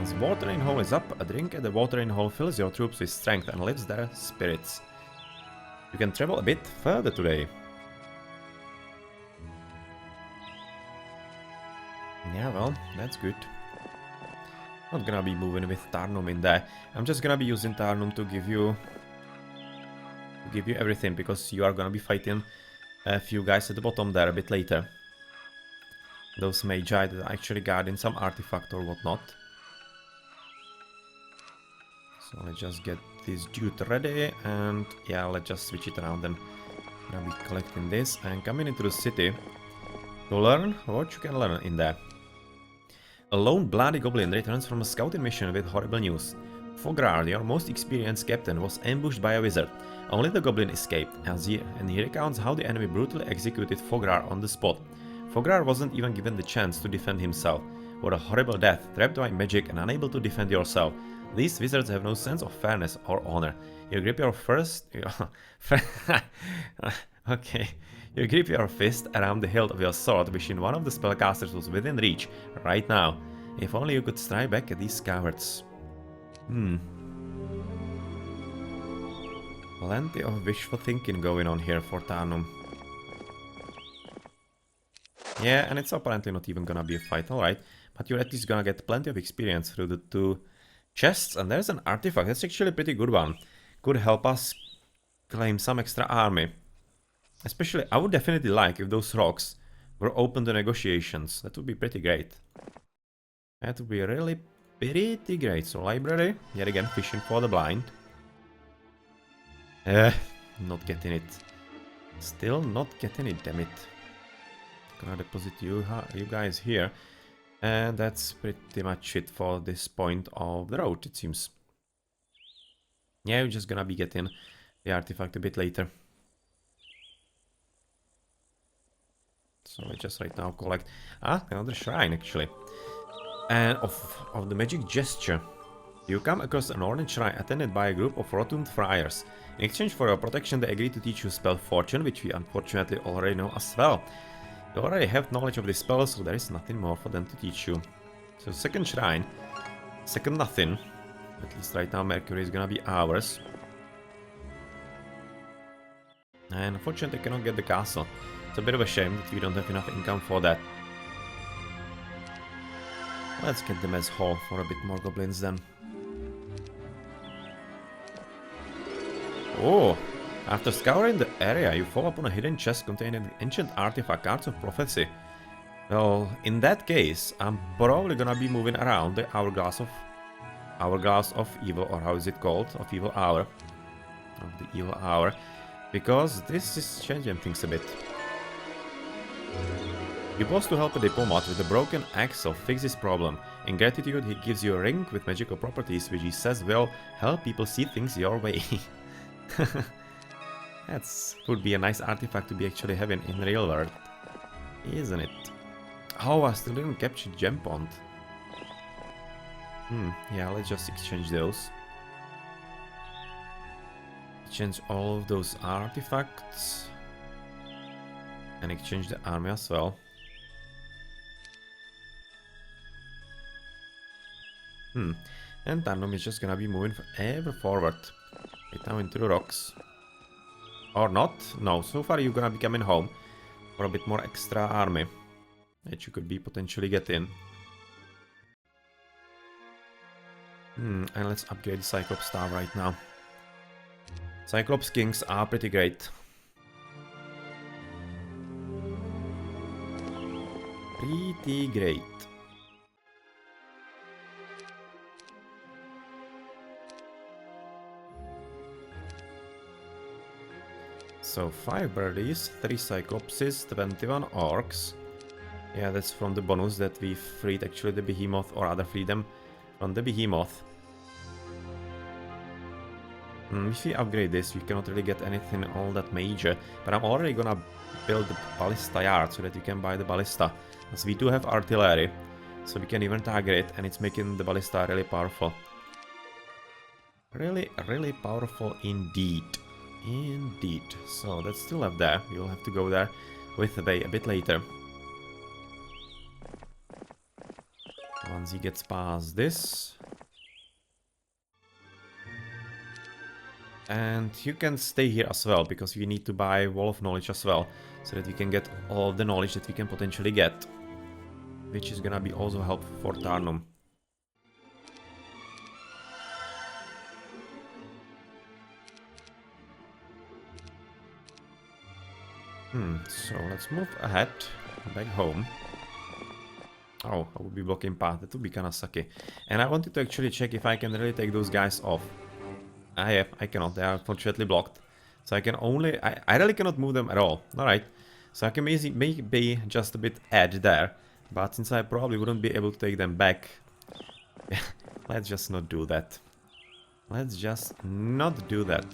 As watering hole is up, a drink at the watering hole fills your troops with strength and lifts their spirits. You can travel a bit further today. Yeah, well, that's good. Not gonna be moving with Tarnum in there. I'm just gonna be using Tarnum to give you everything, because you are gonna be fighting a few guys at the bottom there a bit later. Those magi that are actually guarding some artifact or whatnot. So let's just get this dude ready, and yeah, let's just switch it around then. Gonna be collecting this and coming into the city to learn what you can learn in there. A lone bloody goblin returns from a scouting mission with horrible news. Fograr, your most experienced captain, was ambushed by a wizard. Only the goblin escaped, and he recounts how the enemy brutally executed Fograr on the spot. Fograr wasn't even given the chance to defend himself. What a horrible death, trapped by magic and unable to defend yourself. These wizards have no sense of fairness or honor. You grip your okay. You grip your fist around the hilt of your sword, wishing one of the spellcasters was within reach, right now. If only you could strike back at these cowards. Plenty of wishful thinking going on here for Tarnum. Yeah, and it's apparently not even gonna be a fight, alright. But you're at least gonna get plenty of experience through the 2 chests. And there's an artifact, that's actually a pretty good one. Could help us claim some extra army. Especially, I would definitely like if those rocks were open to negotiations. That would be pretty great. That would be really pretty great. So library, yet again fishing for the blind. Not getting it. Still not getting it, damn it. Gonna deposit you guys here. And that's pretty much it for this point of the road, it seems. Yeah, we're just gonna be getting the artifact a bit later. So I just right now collect another shrine actually. And of the magic gesture. You come across an orange shrine attended by a group of rotund friars. In exchange for your protection, they agree to teach you spell Fortune, which we unfortunately already know as well. You already have knowledge of this spell, so there is nothing more for them to teach you. So second shrine, second nothing. At least right now Mercury is gonna be ours. And unfortunately I cannot get the castle. It's a bit of a shame that we don't have enough income for that. Let's get the mess hall for a bit more goblins then. Oh, after scouring the area, you fall upon a hidden chest containing ancient artifact cards of prophecy. Well, in that case, I'm probably gonna be moving around the hourglass of evil, or how is it called? Of the evil hour, because this is changing things a bit. You pause to help a diplomat with a broken axle fix his problem. In gratitude, he gives you a ring with magical properties, which he says will help people see things your way. That would be a nice artifact to be actually having in the real world, isn't it? Oh, I still didn't capture Gem Pond. Yeah, let's just exchange those. Exchange all of those artifacts. And exchange the army as well. And Tarnum is just gonna be moving ever forward. Right now into the rocks. Or not. No, so far you're gonna be coming home for a bit more extra army that you could be potentially getting. And let's upgrade the Cyclops Star right now. Cyclops Kings are pretty great. Pretty great. So 5 birdies, 3 cyclopses, 21 orcs. Yeah, that's from the bonus that we freed actually the behemoth, or rather freed them from the behemoth. If we upgrade this, we cannot really get anything all that major, but I'm already gonna build the ballista yard so that we can buy the ballista. As we do have artillery, so we can even target it, and it's making the ballista really powerful. Really powerful indeed. Indeed. So that's still left there. We'll have to go there with the bay a bit later. Once he gets past this. And you can stay here as well, because we need to buy Wall of Knowledge as well, so that we can get all of the knowledge that we can potentially get. Which is gonna be also helpful for Tarnum. So let's move ahead, back home. Oh, I would be blocking path, that would be kinda sucky. And I wanted to actually check if I can really take those guys off. Yeah, I cannot, they are unfortunately blocked. So I can only, I really cannot move them at all. Alright, so I can maybe just a bit edge there. But since I probably wouldn't be able to take them back, let's just not do that. Let's just not do that.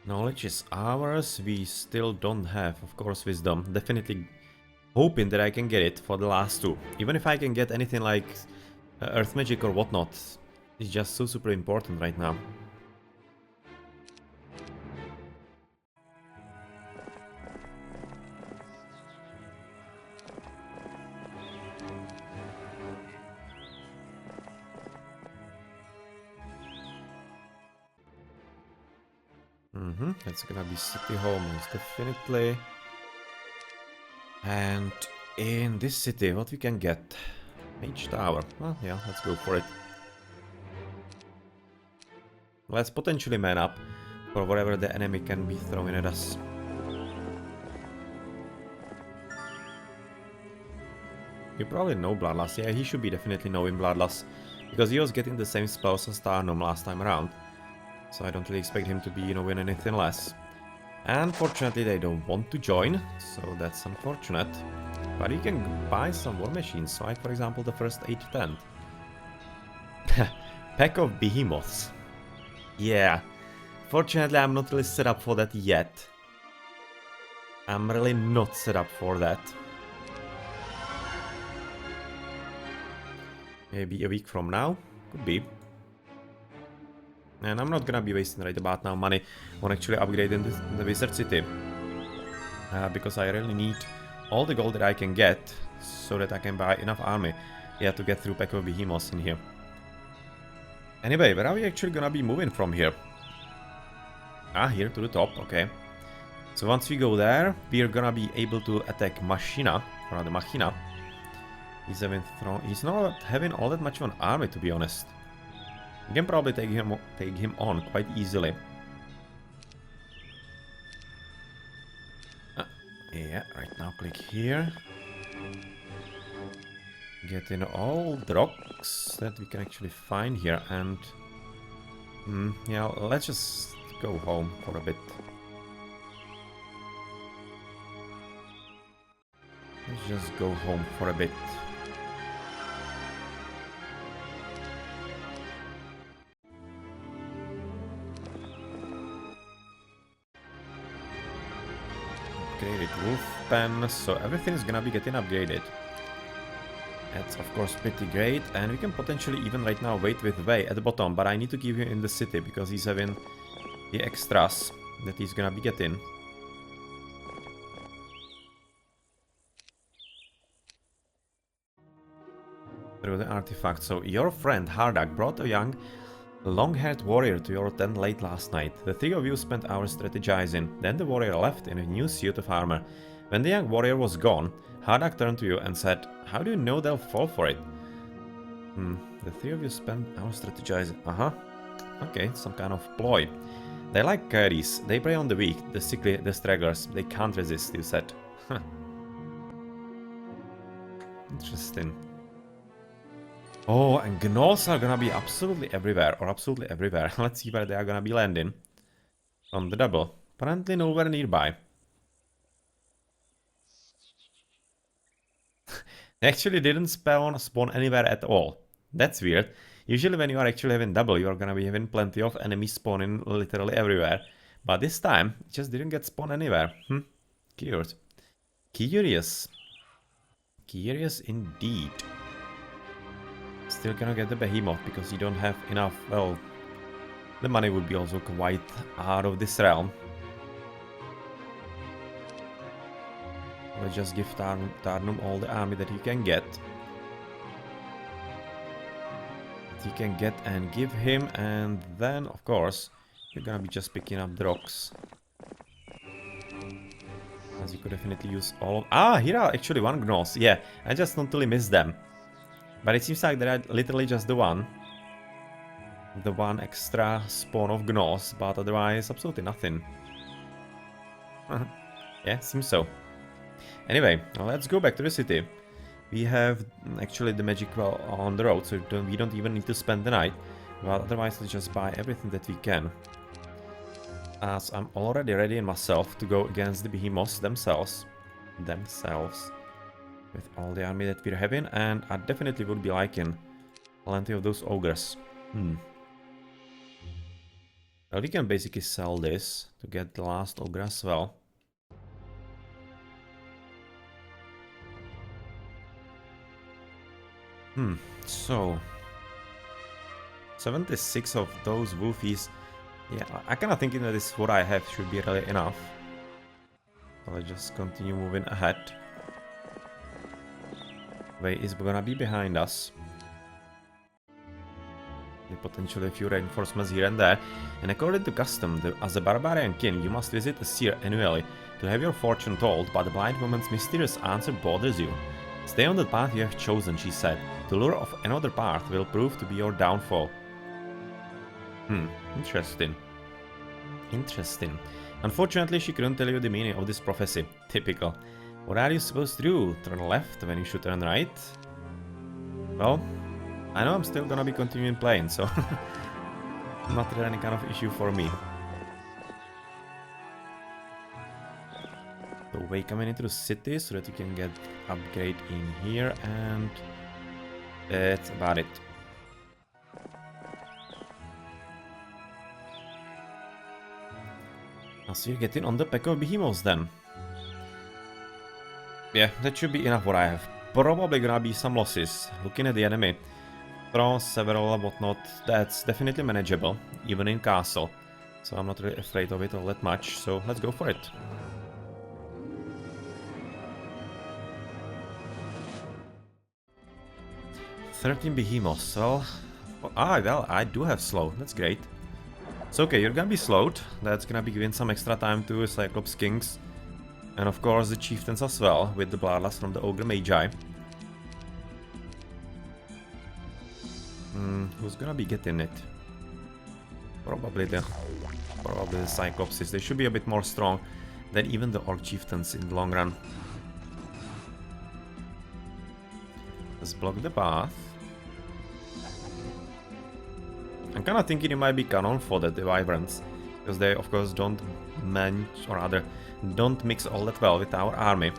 Knowledge is ours. We still don't have, of course, wisdom. Definitely hoping that I can get it for the last two. Even if I can get anything like earth magic or whatnot, it's just so super important right now. That's gonna be City Hall most definitely. And in this city, what we can get? Mage Tower. Well, yeah, let's go for it. Let's potentially man up for whatever the enemy can be throwing at us. You probably know Bloodlust. Yeah, he should be definitely knowing Bloodlust, because he was getting the same spells as Tarnum last time around. So I don't really expect him to be, win anything less. Unfortunately, they don't want to join, so that's unfortunate. But you can buy some war machines, like for example the first 8 tent. Pack of behemoths. Yeah. Fortunately, I'm not really set up for that yet. I'm really not set up for that. Maybe a week from now? Could be. And I'm not gonna be wasting right about now money on actually upgrading the Wizard City. Because I really need all the gold that I can get so that I can buy enough army. Yeah, to get through Pack of Behemoths in here. Anyway, where are we actually gonna be moving from here? Ah, here to the top, okay. So once we go there, we're gonna be able to attack Machina, or the Machina. He's not having all that much of an army, to be honest. You can probably take him on quite easily. Yeah, right now click here. Get in all the rocks that we can actually find here, and yeah, let's just go home for a bit. Let's just go home for a bit. Upgraded wolf pen, so everything is gonna be getting upgraded. That's of course pretty great, and we can potentially even right now wait with Wei at the bottom, but I need to keep him in the city because he's having the extras that he's gonna be getting. Through the artifact. So your friend Hardak brought a young long-haired warrior to your tent late last night. The three of you spent hours strategizing. Then the warrior left in a new suit of armor. When the young warrior was gone, Hardak turned to you and said, "How do you know they'll fall for it?" The three of you spent hours strategizing. Okay, some kind of ploy. They like coyotes. They prey on the weak, the sickly, the stragglers. They can't resist, you said. Huh. Interesting. Oh, and gnolls are gonna be absolutely everywhere, or absolutely everywhere. Let's see where they are gonna be landing. On the double. Apparently nowhere nearby. They actually didn't spawn anywhere at all. That's weird. Usually when you are actually having double, you are gonna be having plenty of enemies spawning literally everywhere. But this time, it just didn't get spawned anywhere. Curious. Curious. Curious indeed. Still gonna get the behemoth because you don't have enough. Well, the money would be also quite out of this realm. Let's just give Tarnum all the army that he can get. And give him, and then of course you're gonna be just picking up the rocks. As you could definitely use all of... here are actually one gnolls. Yeah, I just totally missed them. But it seems like there are literally just the one extra spawn of gnolls, but otherwise absolutely nothing. Yeah, seems so. Anyway, let's go back to the city. We have actually the magic well on the road, so we don't even need to spend the night. Well, otherwise let's just buy everything that we can. As I'm already ready in myself to go against the behemoths themselves. With all the army that we're having, and I definitely would be liking plenty of those ogres. Well, we can basically sell this to get the last ogre as well. So 76 of those woofies. Yeah, I kinda thinking that this what I have should be really enough. So let's just continue moving ahead. Wei is gonna be behind us. Potentially a few reinforcements here and there. And according to custom, as a barbarian king, you must visit a seer annually to have your fortune told, but the blind woman's mysterious answer bothers you. Stay on the path you have chosen, she said. The lure of another path will prove to be your downfall. Interesting. Interesting. Unfortunately, she couldn't tell you the meaning of this prophecy. Typical. What are you supposed to do? Turn left when you should turn right? Well, I know I'm still gonna be continuing playing, so not really any kind of issue for me. So way coming into the city so that you can get upgrade in here, and that's about it. So you're getting on the pack of behemoths then. Yeah, that should be enough what I have. Probably gonna be some losses. Looking at the enemy. Throw several and whatnot, that's definitely manageable, even in castle. So I'm not really afraid of it all that much, so let's go for it. "13 behemoths, well, I do have slow, that's great. So okay, you're gonna be slowed, that's gonna be giving some extra time to Cyclops Kings. And of course the chieftains as well, with the bloodlust from the Ogre Magi. Who's gonna be getting it? Probably the Cyclopses. They should be a bit more strong than even the Orc Chieftains in the long run. Let's block the path. I'm kinda thinking it might be canon for the Wyverns, because they of course don't match, or rather, don't mix all that well with our army.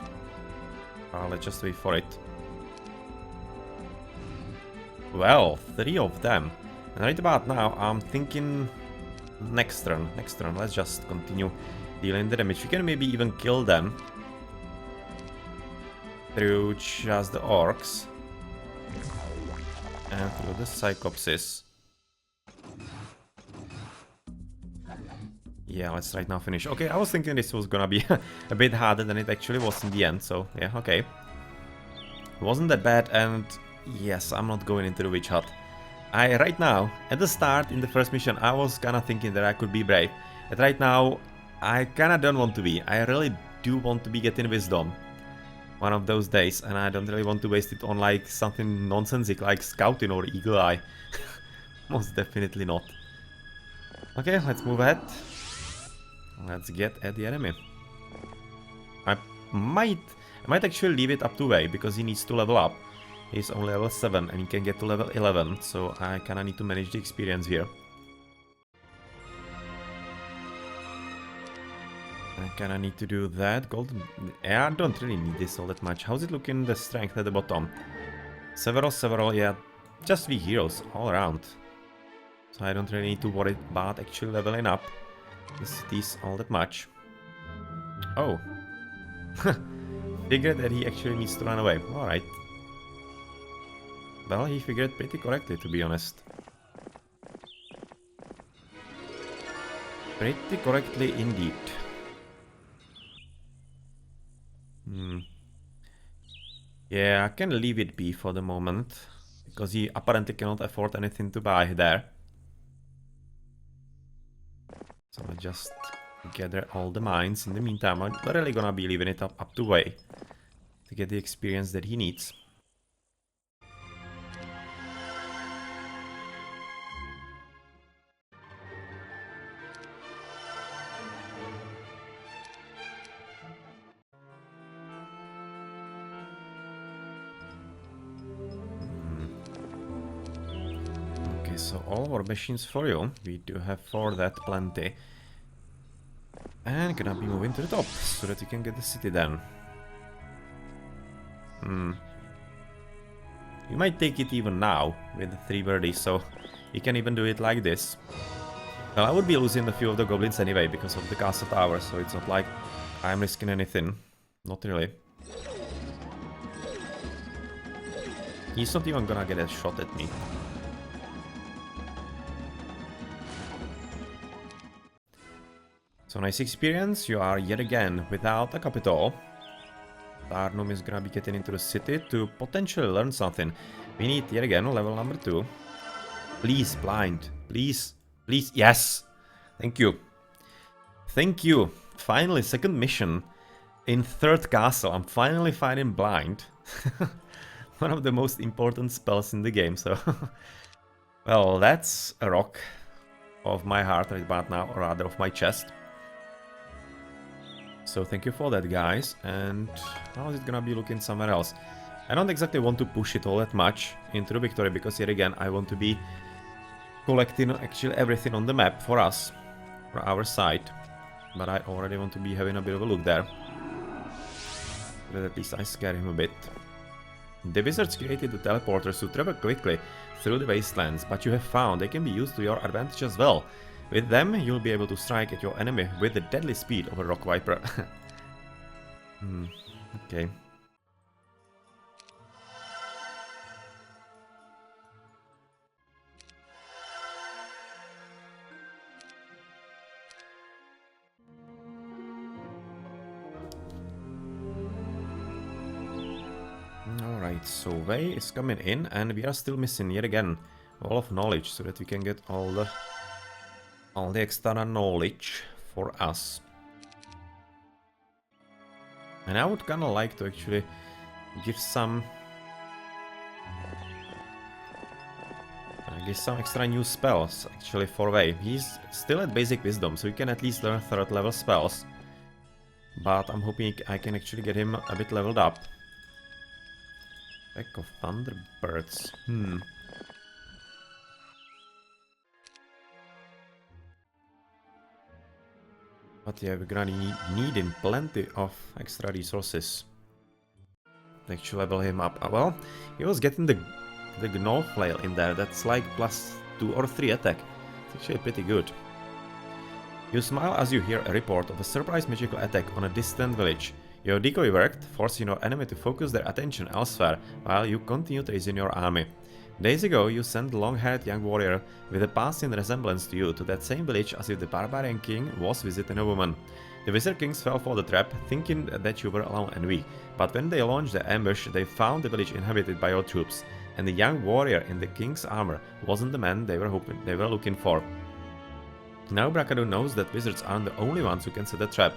Let's just wait for it. Well, 3 of them. And right about now, I'm thinking next turn, let's just continue dealing the damage. We can maybe even kill them through just the orcs and through the cyclopses. Yeah, let's right now finish. Okay, I was thinking this was gonna be a bit harder than it actually was in the end, so yeah, okay. It wasn't that bad, and yes, I'm not going into the witch hut. Right now, at the start, in the first mission, I was kinda thinking that I could be brave. But right now, I kinda don't want to be. I really do want to be getting wisdom one of those days, and I don't really want to waste it on like something nonsensical like scouting or eagle eye. Most definitely not. Okay, let's move ahead. Let's get at the enemy. I might actually leave it up to Wei, because he needs to level up. He's only level 7 and he can get to level 11, so I kinda need to manage the experience here. I kinda need to do that. Golden... Yeah, I don't really need this all that much. How's it looking, the strength at the bottom? Several, yeah. Just weak heroes all around. So I don't really need to worry about actually leveling up these all that much. Oh. Figured that he actually needs to run away. Alright. Well, he figured pretty correctly, to be honest. Pretty correctly indeed. Yeah, I can leave it be for the moment, because he apparently cannot afford anything to buy there. So I just gather all the mines. In the meantime, I'm literally gonna be leaving it up to Wei to get the experience that he needs. so all war machines for you. We do have for that plenty. And gonna be moving to the top, so that you can get the city then. You might take it even now, with the 3 birdies, so you can even do it like this. Well, I would be losing a few of the goblins anyway, because of the castle tower, so it's not like I'm risking anything. Not really. He's not even gonna get a shot at me. So nice experience, you are yet again without a capital. Tarnum is gonna be getting into the city to potentially learn something. We need yet again level number 2. Please, blind. Please. Please. Yes! Thank you. Thank you. Finally, second mission. In 3rd castle, I'm finally finding blind. One of the most important spells in the game, so... Well, that's a rock of my heart right about now, or rather of my chest. So thank you for that, guys. And how is it gonna be looking somewhere else? I don't exactly want to push it all that much into the victory, because yet again I want to be collecting actually everything on the map for us, for our side. But I already want to be having a bit of a look there. But at least I scare him a bit. The wizards created the teleporters to travel quickly through the wastelands, but you have found they can be used to your advantage as well. With them, you'll be able to strike at your enemy with the deadly speed of a rock viper. Okay. Alright, so Wei is coming in, and we are still missing yet again Wall of Knowledge, so that we can get all the extra knowledge for us. And I would kinda like to actually give some extra new spells actually for Wei. He's still at basic wisdom, so he can at least learn 3rd level spells. But I'm hoping I can actually get him a bit leveled up. Pack of Thunderbirds. But yeah, we're gonna need him plenty of extra resources to actually level him up. Well, he was getting the Gnoll Flail in there. That's like +2 or 3 attack. It's actually pretty good. You smile as you hear a report of a surprise magical attack on a distant village. Your decoy worked, forcing your enemy to focus their attention elsewhere, while you continued raising your army. Days ago, you sent a long-haired young warrior with a passing resemblance to you to that same village as if the barbarian king was visiting a woman. The wizard kings fell for the trap, thinking that you were alone and weak, but when they launched their ambush, they found the village inhabited by your troops, and the young warrior in the king's armor wasn't the man they were looking for. Now Bracaduun knows that wizards aren't the only ones who can set a trap.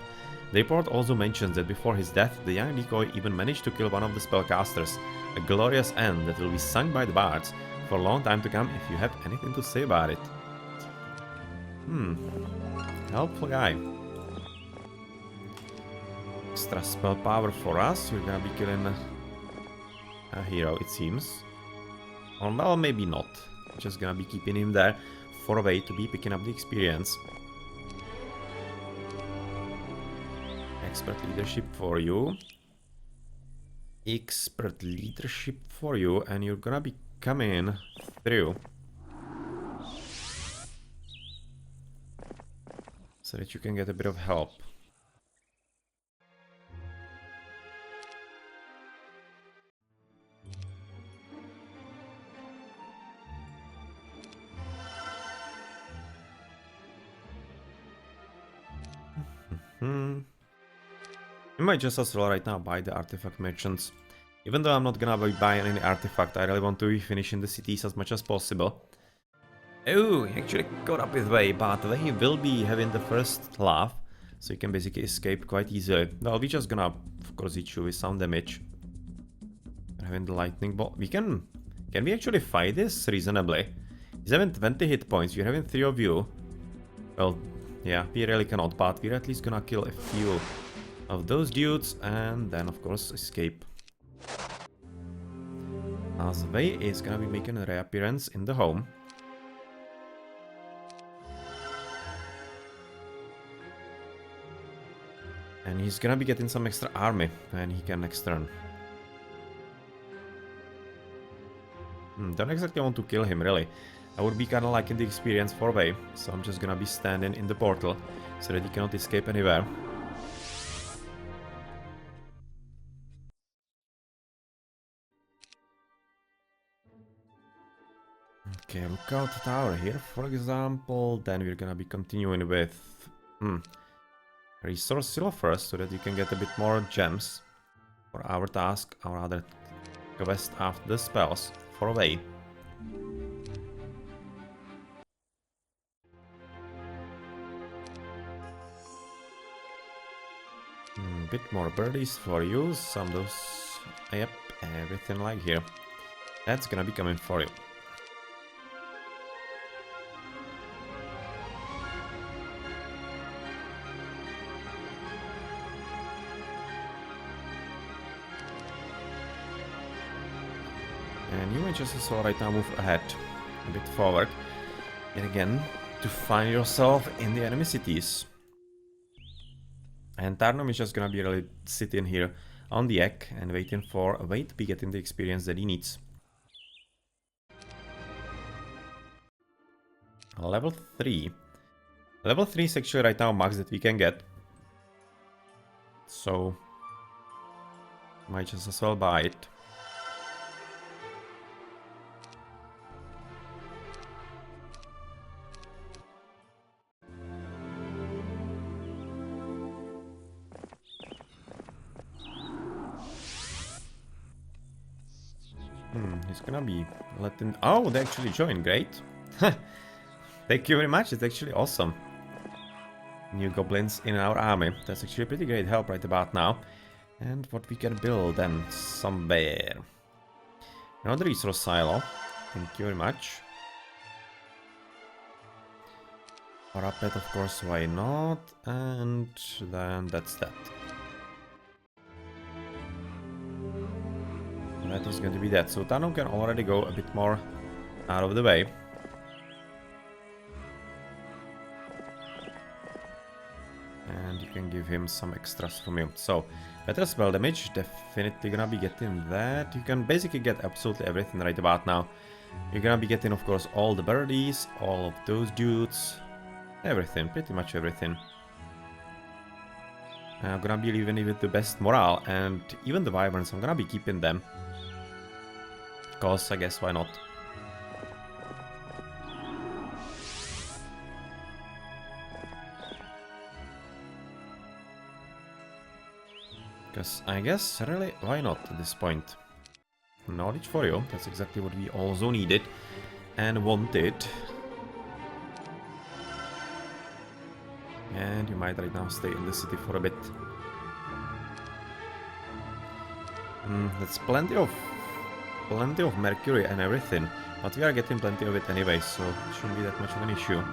The report also mentions that before his death, the young decoy even managed to kill one of the spellcasters, a glorious end that will be sung by the bards for a long time to come if you have anything to say about it. Helpful guy. Extra spell power for us, you're gonna be killing a hero, it seems. Or well, maybe not. Just gonna be keeping him there for a way to be picking up the experience. Expert leadership for you. Expert leadership for you, and you're gonna be coming through. So that you can get a bit of help. I might just as well right now buy the artifact merchants. Even though I'm not gonna be buying any artifact, I really want to be finishing the cities as much as possible. Oh, he actually caught up with Wei, but Wei will be having the first laugh, so you can basically escape quite easily. Well, we're just gonna, of course, hit you with some damage. We're having the lightning bolt. Can we actually fight this reasonably? He's having 20 hit points, we're having 3 of you. Well, yeah, we really cannot, but we're at least gonna kill a few of those dudes, and then of course escape. As Wei is gonna be making a reappearance in the home. And he's gonna be getting some extra army when he can next turn. Don't exactly want to kill him, really. I would be kinda liking the experience 4-way, so I'm just gonna be standing in the portal so that he cannot escape anywhere. Okay, lookout tower here, for example. Then we're gonna be continuing with resource silo first, so that you can get a bit more gems for our task, our other quest after the spells. 4-way. Bit more birdies for you, some of those, yep, everything like here. That's gonna be coming for you. And you may just as well right now move ahead, a bit forward, yet again, to find yourself in the enemy cities. And Tarnum is just gonna be really sitting here on the egg and waiting for a way to be getting the experience that he needs. Level 3. Level 3 is actually right now max that we can get. So, might just as well buy it. He's gonna be letting... Oh, they actually joined, great. Thank you very much, it's actually awesome. New goblins in our army, that's actually a pretty great help right about now. And what we can build then, somewhere. Another resource silo, thank you very much. Parapet, of course, why not? And then that's that. That is going to be that. So Tarnum can already go a bit more out of the way. And you can give him some extras from you. So, better spell damage, definitely gonna be getting that. You can basically get absolutely everything right about now. You're gonna be getting, of course, all the birdies, all of those dudes. Everything, pretty much everything. I'm gonna be leaving with the best morale, and even the wyverns, I'm gonna be keeping them. Because I guess why not? Because I guess really why not at this point? Knowledge for you, that's exactly what we also needed and wanted. And you might right now stay in the city for a bit. That's plenty of mercury and everything, but we are getting plenty of it anyway, so it shouldn't be that much of an issue.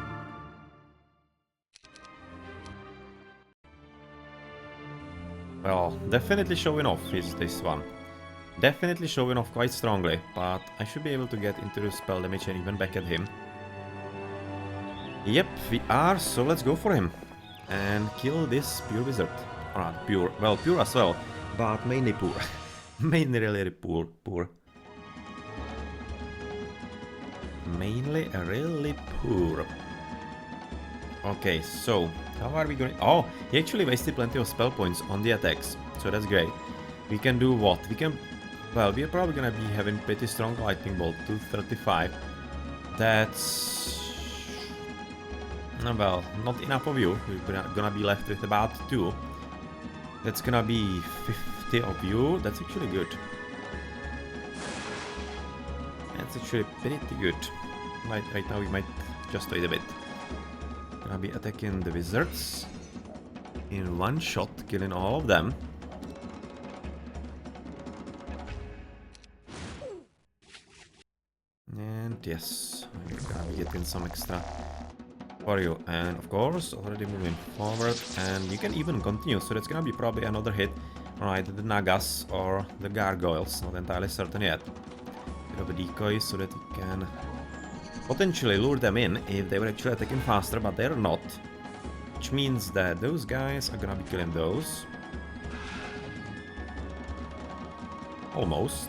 Well, definitely showing off is this one. Definitely showing off quite strongly, but I should be able to get into the spell damage and even back at him. Yep, we are, so let's go for him. And kill this pure wizard. Or not pure, well, pure as well, but mainly poor. Mainly really poor. Mainly really poor. Okay, so how are we going? Oh, he actually wasted plenty of spell points on the attacks, so that's great. We can do what? We can... Well, we're probably gonna be having pretty strong lightning bolt, 235. That's... Well, not enough of you. We're gonna be left with about 2. That's gonna be 50 of you. That's actually good. That's actually pretty good. Right now we might just wait a bit. Gonna be attacking the wizards in one shot, killing all of them. And yes, we're gonna be getting some extra for you. And of course, already moving forward, and you can even continue. So that's gonna be probably another hit on either the Nagas or the Gargoyles. Not entirely certain yet. Bit of a decoy so that you can potentially lure them in if they were actually attacking faster, but they're not. Which means that those guys are gonna be killing those. Almost.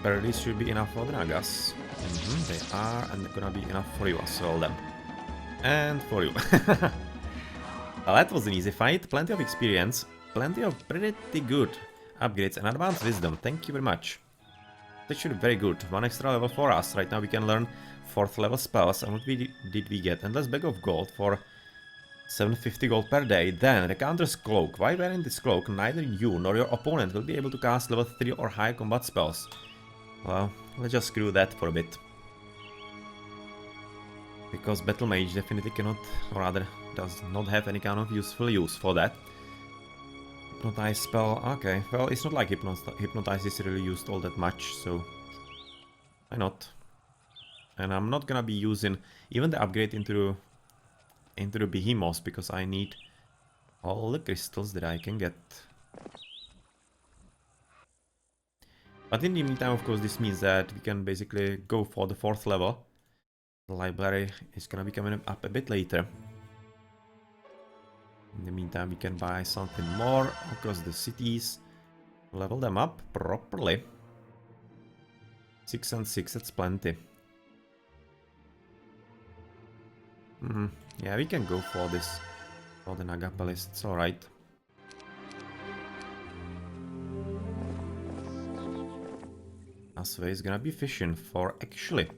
But this should be enough for the Nagas. They are, and gonna be enough for you as well then. And for you. Well, that was an easy fight. Plenty of experience. Plenty of pretty good upgrades and advanced wisdom. Thank you very much. That should be very good. One extra level for us. Right now we can learn 4th level spells. And what did we get? Endless bag of gold for 750 gold per day. Then the counter's cloak. While wearing this cloak, neither you nor your opponent will be able to cast level 3 or higher combat spells. Well, let's just screw that for a bit. Because Battle Mage definitely cannot, or rather, does not have any kind of useful use for that. Hypnotize spell, okay. Well, it's not like Hypnotize is really used all that much, so why not? And I'm not gonna be using even the upgrade into the Behemoths because I need all the crystals that I can get. But in the meantime, of course, this means that we can basically go for the 4th level. The library is gonna be coming up a bit later. In the meantime, we can buy something more across the cities. Level them up properly. 6 and 6, that's plenty. Yeah, we can go for this. For the Nagapalis, it's alright. Asway is gonna be fishing for actually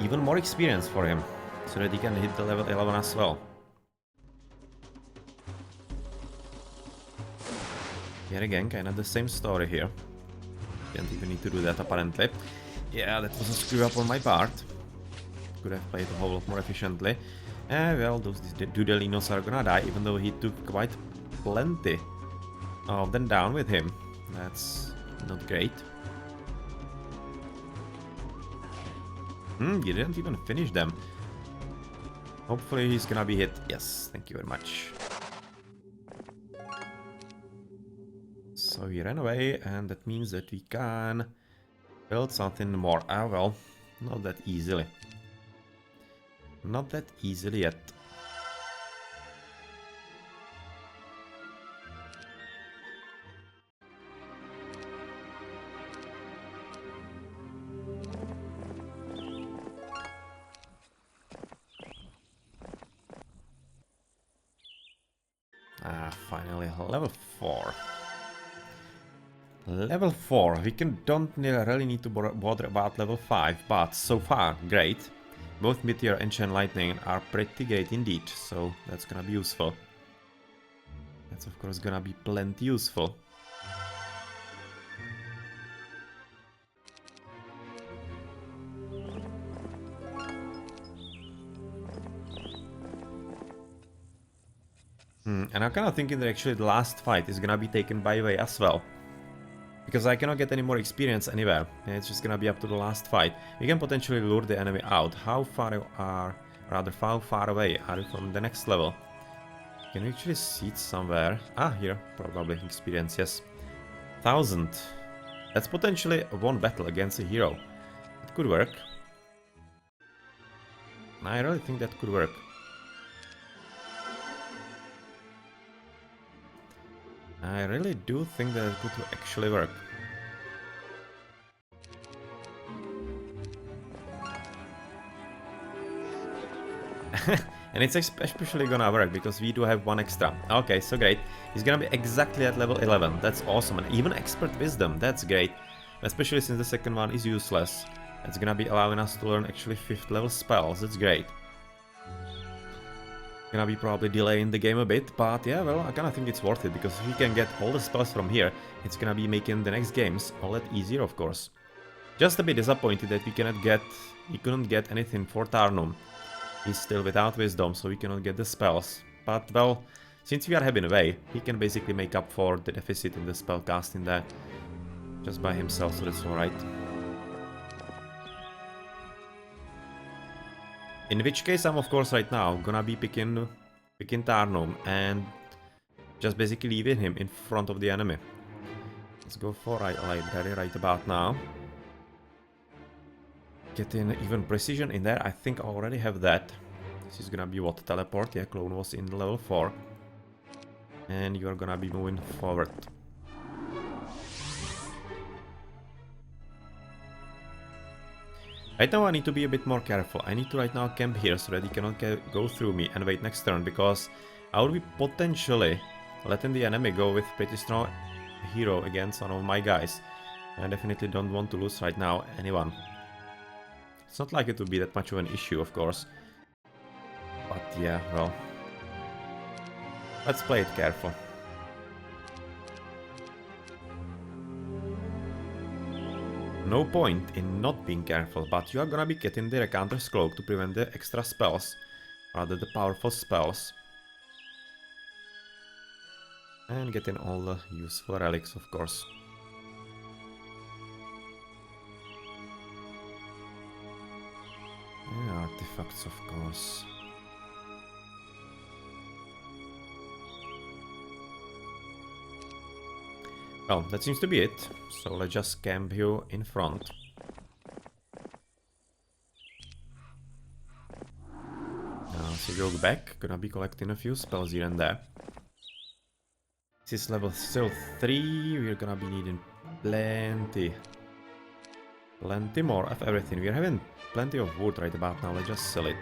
even more experience for him. So that he can hit the level 11 as well. Yet again, kind of the same story here. Didn't even need to do that apparently. Yeah, that was a screw up on my part. Could have played a whole lot more efficiently. Well, those Dudelinos are gonna die, even though he took quite plenty of them down with him. That's not great. You didn't even finish them. Hopefully he's gonna be hit. Yes, thank you very much. So he ran away, and that means that we can build something more. Ah, well, not that easily. Not that easily yet. Ah, finally, level 4. Level 4, we don't really need to bother about level 5, but so far, great. Both Meteor and Chain Lightning are pretty great indeed, so that's gonna be useful. That's of course gonna be plenty useful. And I'm kinda thinking that actually the last fight is gonna be taken by way as well. Because I cannot get any more experience anywhere. It's just gonna be up to the last fight. We can potentially lure the enemy out. How far away are you from the next level? Can we actually see it somewhere? Ah, here, probably experience, yes. 1000. That's potentially one battle against a hero. It could work. I really think that could work. I really do think that it could actually work. And it's especially gonna work because we do have one extra. Okay, so great. He's gonna be exactly at level 11. That's awesome. And even Expert Wisdom, that's great. Especially since the second one is useless. It's gonna be allowing us to learn actually 5th level spells. That's great. Gonna be probably delaying the game a bit, but yeah, well, I kinda think it's worth it, because if we can get all the spells from here, it's gonna be making the next games all that easier, of course. Just a bit disappointed that we couldn't get anything for Tarnum. He's still without wisdom, so we cannot get the spells. But, well, since we are having away, he can basically make up for the deficit in the spell casting there just by himself, so that's alright. In which case, I'm of course right now gonna be picking Tarnum and just basically leaving him in front of the enemy. Let's go for library right about now. Getting even precision in there. I think I already have that. This is gonna be what? Teleport. Yeah, clone was in level 4. And you're gonna be moving forward. Right now I need to be a bit more careful. I need to right now camp here so that he cannot go through me and wait next turn, because I will be potentially letting the enemy go with pretty strong hero against one of my guys. I definitely don't want to lose right now anyone. It's not like it would be that much of an issue, of course. But yeah, well, let's play it careful. No point in not being careful, but you are gonna be getting the Recounter's Cloak to prevent the extra spells, rather the powerful spells. And getting all the useful relics, of course. Yeah, artifacts, of course. Well, that seems to be it. So let's just camp you in front. So go back. Gonna be collecting a few spells here and there. This is level still 3. We're gonna be needing plenty more of everything. We're having plenty of wood right about now. Let's just sell it.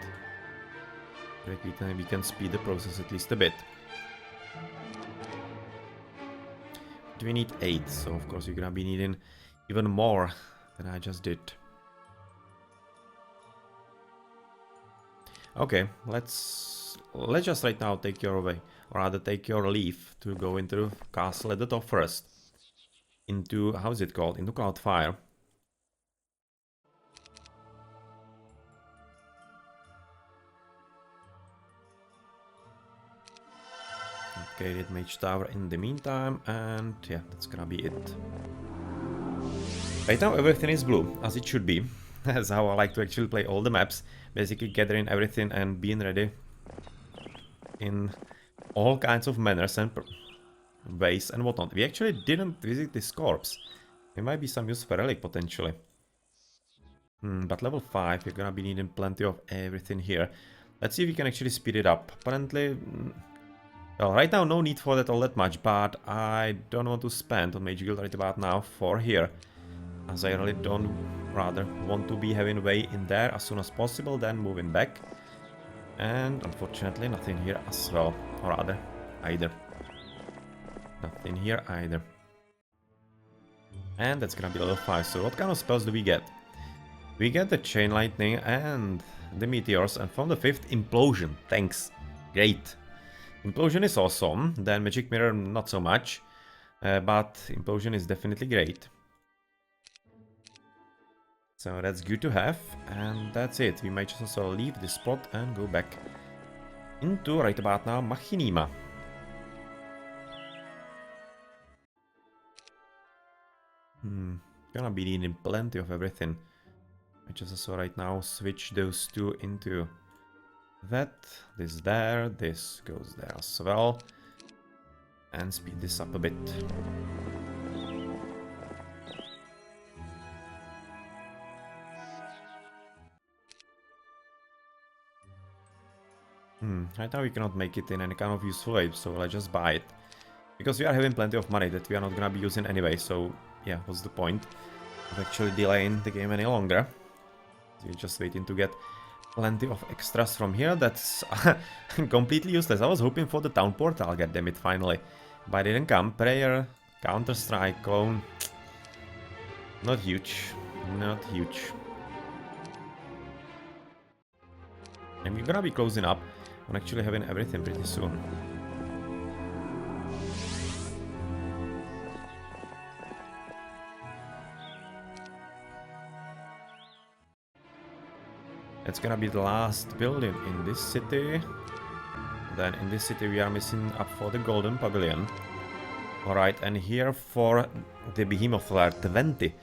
We can speed the process at least a bit. We need 8, so of course we're gonna be needing even more than I just did. Okay, let's just right now take your way, or rather take your leave to go into the castle at the top first. Into, how is it called? Into Cloudfire. Upgraded Mage Tower in the meantime, and yeah, that's gonna be it. Right now everything is blue, as it should be. That's how I like to actually play all the maps. Basically gathering everything and being ready in all kinds of manners and ways and whatnot. We actually didn't visit this corpse. There might be some use for relic potentially. But level 5, you're gonna be needing plenty of everything here. Let's see if we can actually speed it up. Apparently, well, right now no need for that all that much, but I don't want to spend on Mage Guild right about now for here, as I really don't rather want to be having way in there as soon as possible, then moving back. And unfortunately nothing here as well, or rather, either. Nothing here either. And that's gonna be level 5, so what kind of spells do we get? We get the Chain Lightning and the Meteors, and from the 5th, Implosion. Thanks. Great. Implosion is awesome, then Magic Mirror not so much, but Implosion is definitely great. So that's good to have, and that's it. We might just also leave this spot and go back into, right about now, Machinima. Gonna be needing plenty of everything. I just also right now switch those two into that. This there, this goes there as well. And speed this up a bit. Right now we cannot make it in any kind of useful way, so let's just buy it. Because we are having plenty of money that we are not gonna be using anyway, so yeah, what's the point of actually delaying the game any longer? We're just waiting to get plenty of extras from here. That's completely useless. I was hoping for the town portal, goddammit, finally. But it didn't come. Prayer, Counter-Strike, Clone. Not huge. Not huge. And we're gonna be closing up on actually having everything pretty soon. It's gonna be the last building in this city. Then in this city we are missing up for the Golden Pavilion. Alright, and here for the Behemoth Lair 20.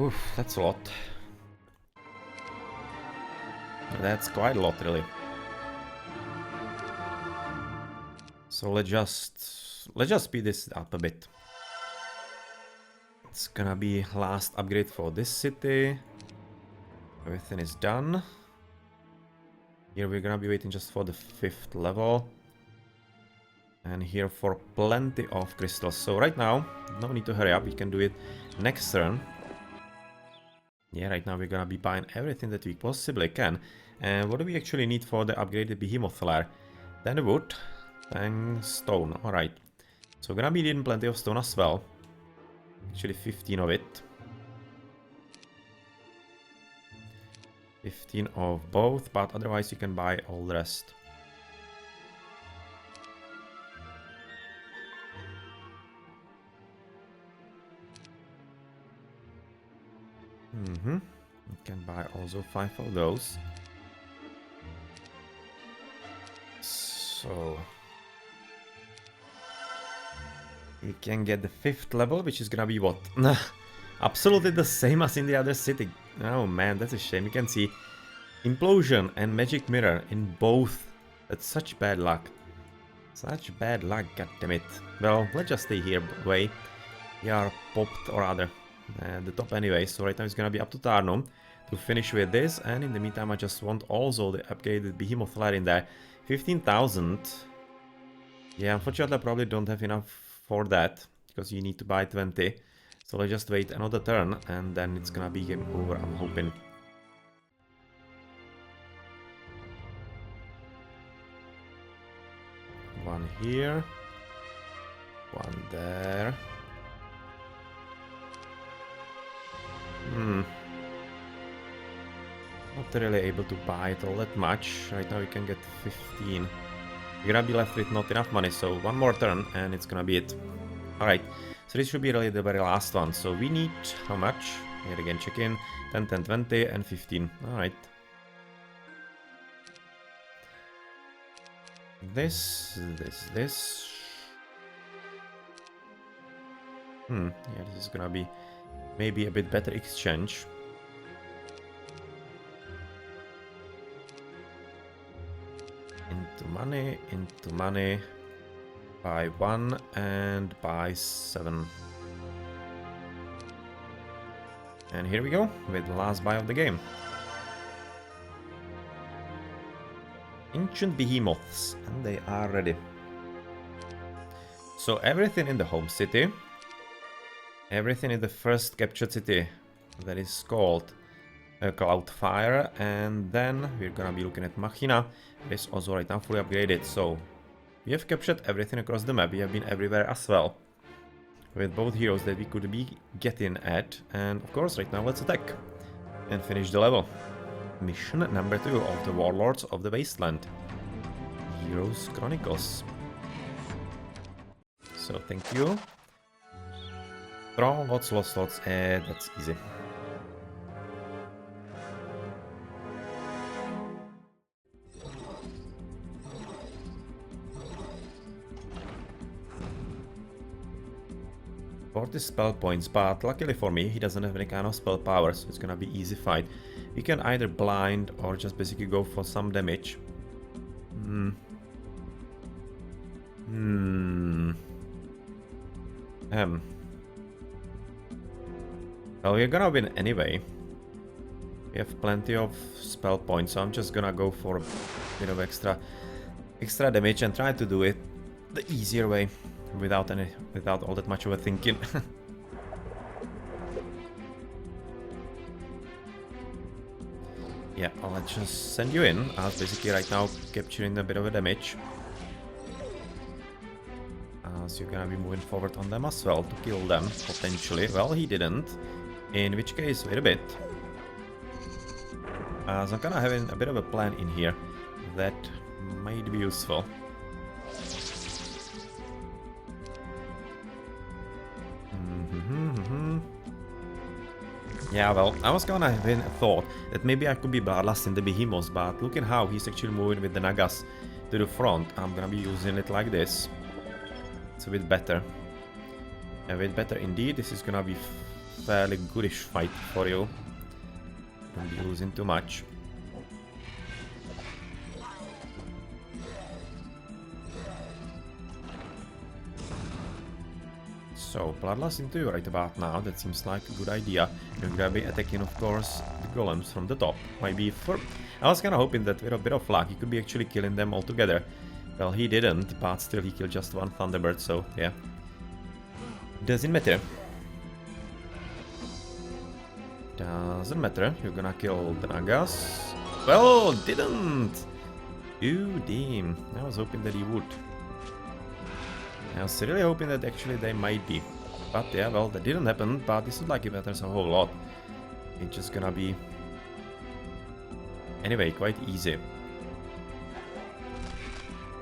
Oof, that's a lot. That's quite a lot, really. So let's just speed this up a bit. It's gonna be last upgrade for this city. Everything is done. Here we're gonna be waiting just for the 5th level. And here for plenty of crystals. So right now, no need to hurry up, we can do it next turn. Yeah, right now we're gonna be buying everything that we possibly can. And what do we actually need for the upgraded behemoth lair? 10 wood, 10 stone, alright. So we're gonna be needing plenty of stone as well. Actually 15 of it. 15 of both, but otherwise you can buy all the rest. You can buy also 5 of those. So you can get the 5th level, which is gonna be what? Absolutely the same as in the other city. Oh man, that's a shame. You can see implosion and magic mirror in both. That's such bad luck. Such bad luck, goddammit. Well, let's just stay here, way. We are popped, or rather, the top anyway. So right now it's gonna be up to Tarnum to finish with this. And in the meantime, I just want also the upgraded behemoth lair in there. 15,000. Yeah, unfortunately, I probably don't have enough for that, because you need to buy 20. So let's just wait another turn, and then it's gonna be game over, I'm hoping. One here. One there. Not really able to buy it all that much. Right now we can get 15. We're gonna be left with not enough money, so one more turn and it's gonna be it. Alright, so this should be really the very last one. So we need how much? Here again, check in. 10, 10, 20 and 15. Alright. This. Yeah, this is gonna be maybe a bit better exchange. Into money, buy 1 and buy 7. And here we go with the last buy of the game. Ancient behemoths, and they are ready. So everything in the home city, everything in the first captured city, that is called Cloudfire, and then we're gonna be looking at Machina. It is also right now fully upgraded, so we have captured everything across the map. We have been everywhere as well, with both heroes that we could be getting at. And of course, right now let's attack and finish the level. Mission number 2 of the Warlords of the Wasteland. Heroes Chronicles. So thank you. Draw lots, that's easy. The spell points, but luckily for me, he doesn't have any kind of spell power, so it's gonna be easy fight. We can either blind or just basically go for some damage. Well, we're gonna win anyway. We have plenty of spell points, so I'm just gonna go for a bit of extra damage and try to do it the easier way. Without all that much overthinking. Yeah, let's just send you in. I was basically right now capturing a bit of a damage. So you're gonna be moving forward on them as well to kill them, potentially. Well, he didn't. In which case, wait a bit. So I'm kind of having a bit of a plan in here that might be useful. Yeah, well, I was gonna have a thought that maybe I could be bloodlusting the behemoths, but looking how he's actually moving with the Nagas to the front, I'm gonna be using it like this. It's a bit better. A bit better indeed. This is gonna be fairly goodish fight for you. Don't be losing too much. So, Bloodlust into you right about now, that seems like a good idea. You're gonna be attacking, of course, the golems from the top. Maybe for... I was kinda hoping that with a bit of luck, he could be actually killing them all together. Well, he didn't, but still he killed just one Thunderbird, so yeah. Doesn't matter. Doesn't matter, you're gonna kill the Nagas. Well, didn't! Ooh, damn. I was hoping that he would. I was really hoping that actually they might be. But yeah, well, that didn't happen, but this is like it matters a whole lot. It's just gonna be... Anyway, quite easy.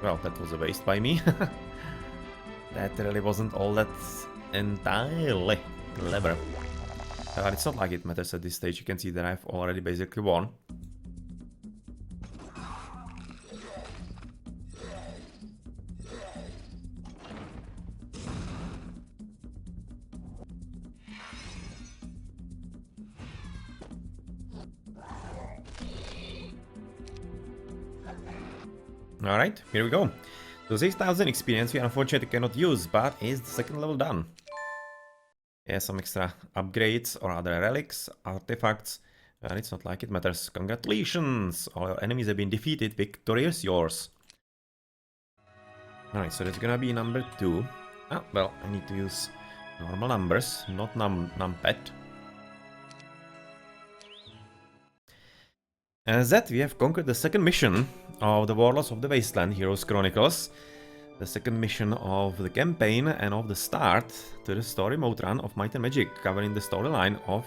Well, that was a waste by me. That really wasn't all that entirely clever. But it's not like it matters at this stage, you can see that I've already basically won. Alright, here we go. So 6000 experience we unfortunately cannot use, but is the second level done? Yeah, some extra upgrades or other relics, artifacts, and it's not like it matters. Congratulations! All your enemies have been defeated, victory is yours. Alright, so that's gonna be number 2. Ah, well, I need to use normal numbers, not numpad. As that, we have conquered the second mission of the Warlords of the Wasteland, Heroes Chronicles. The second mission of the campaign and of the start to the story mode run of Might and Magic, covering the storyline of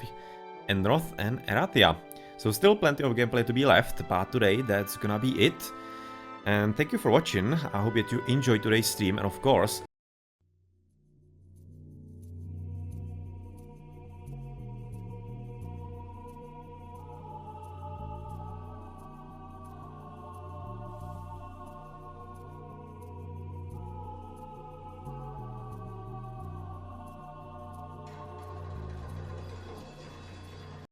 Enroth and Erathia. So still plenty of gameplay to be left, but today that's gonna be it. And thank you for watching. I hope that you enjoyed today's stream, and of course,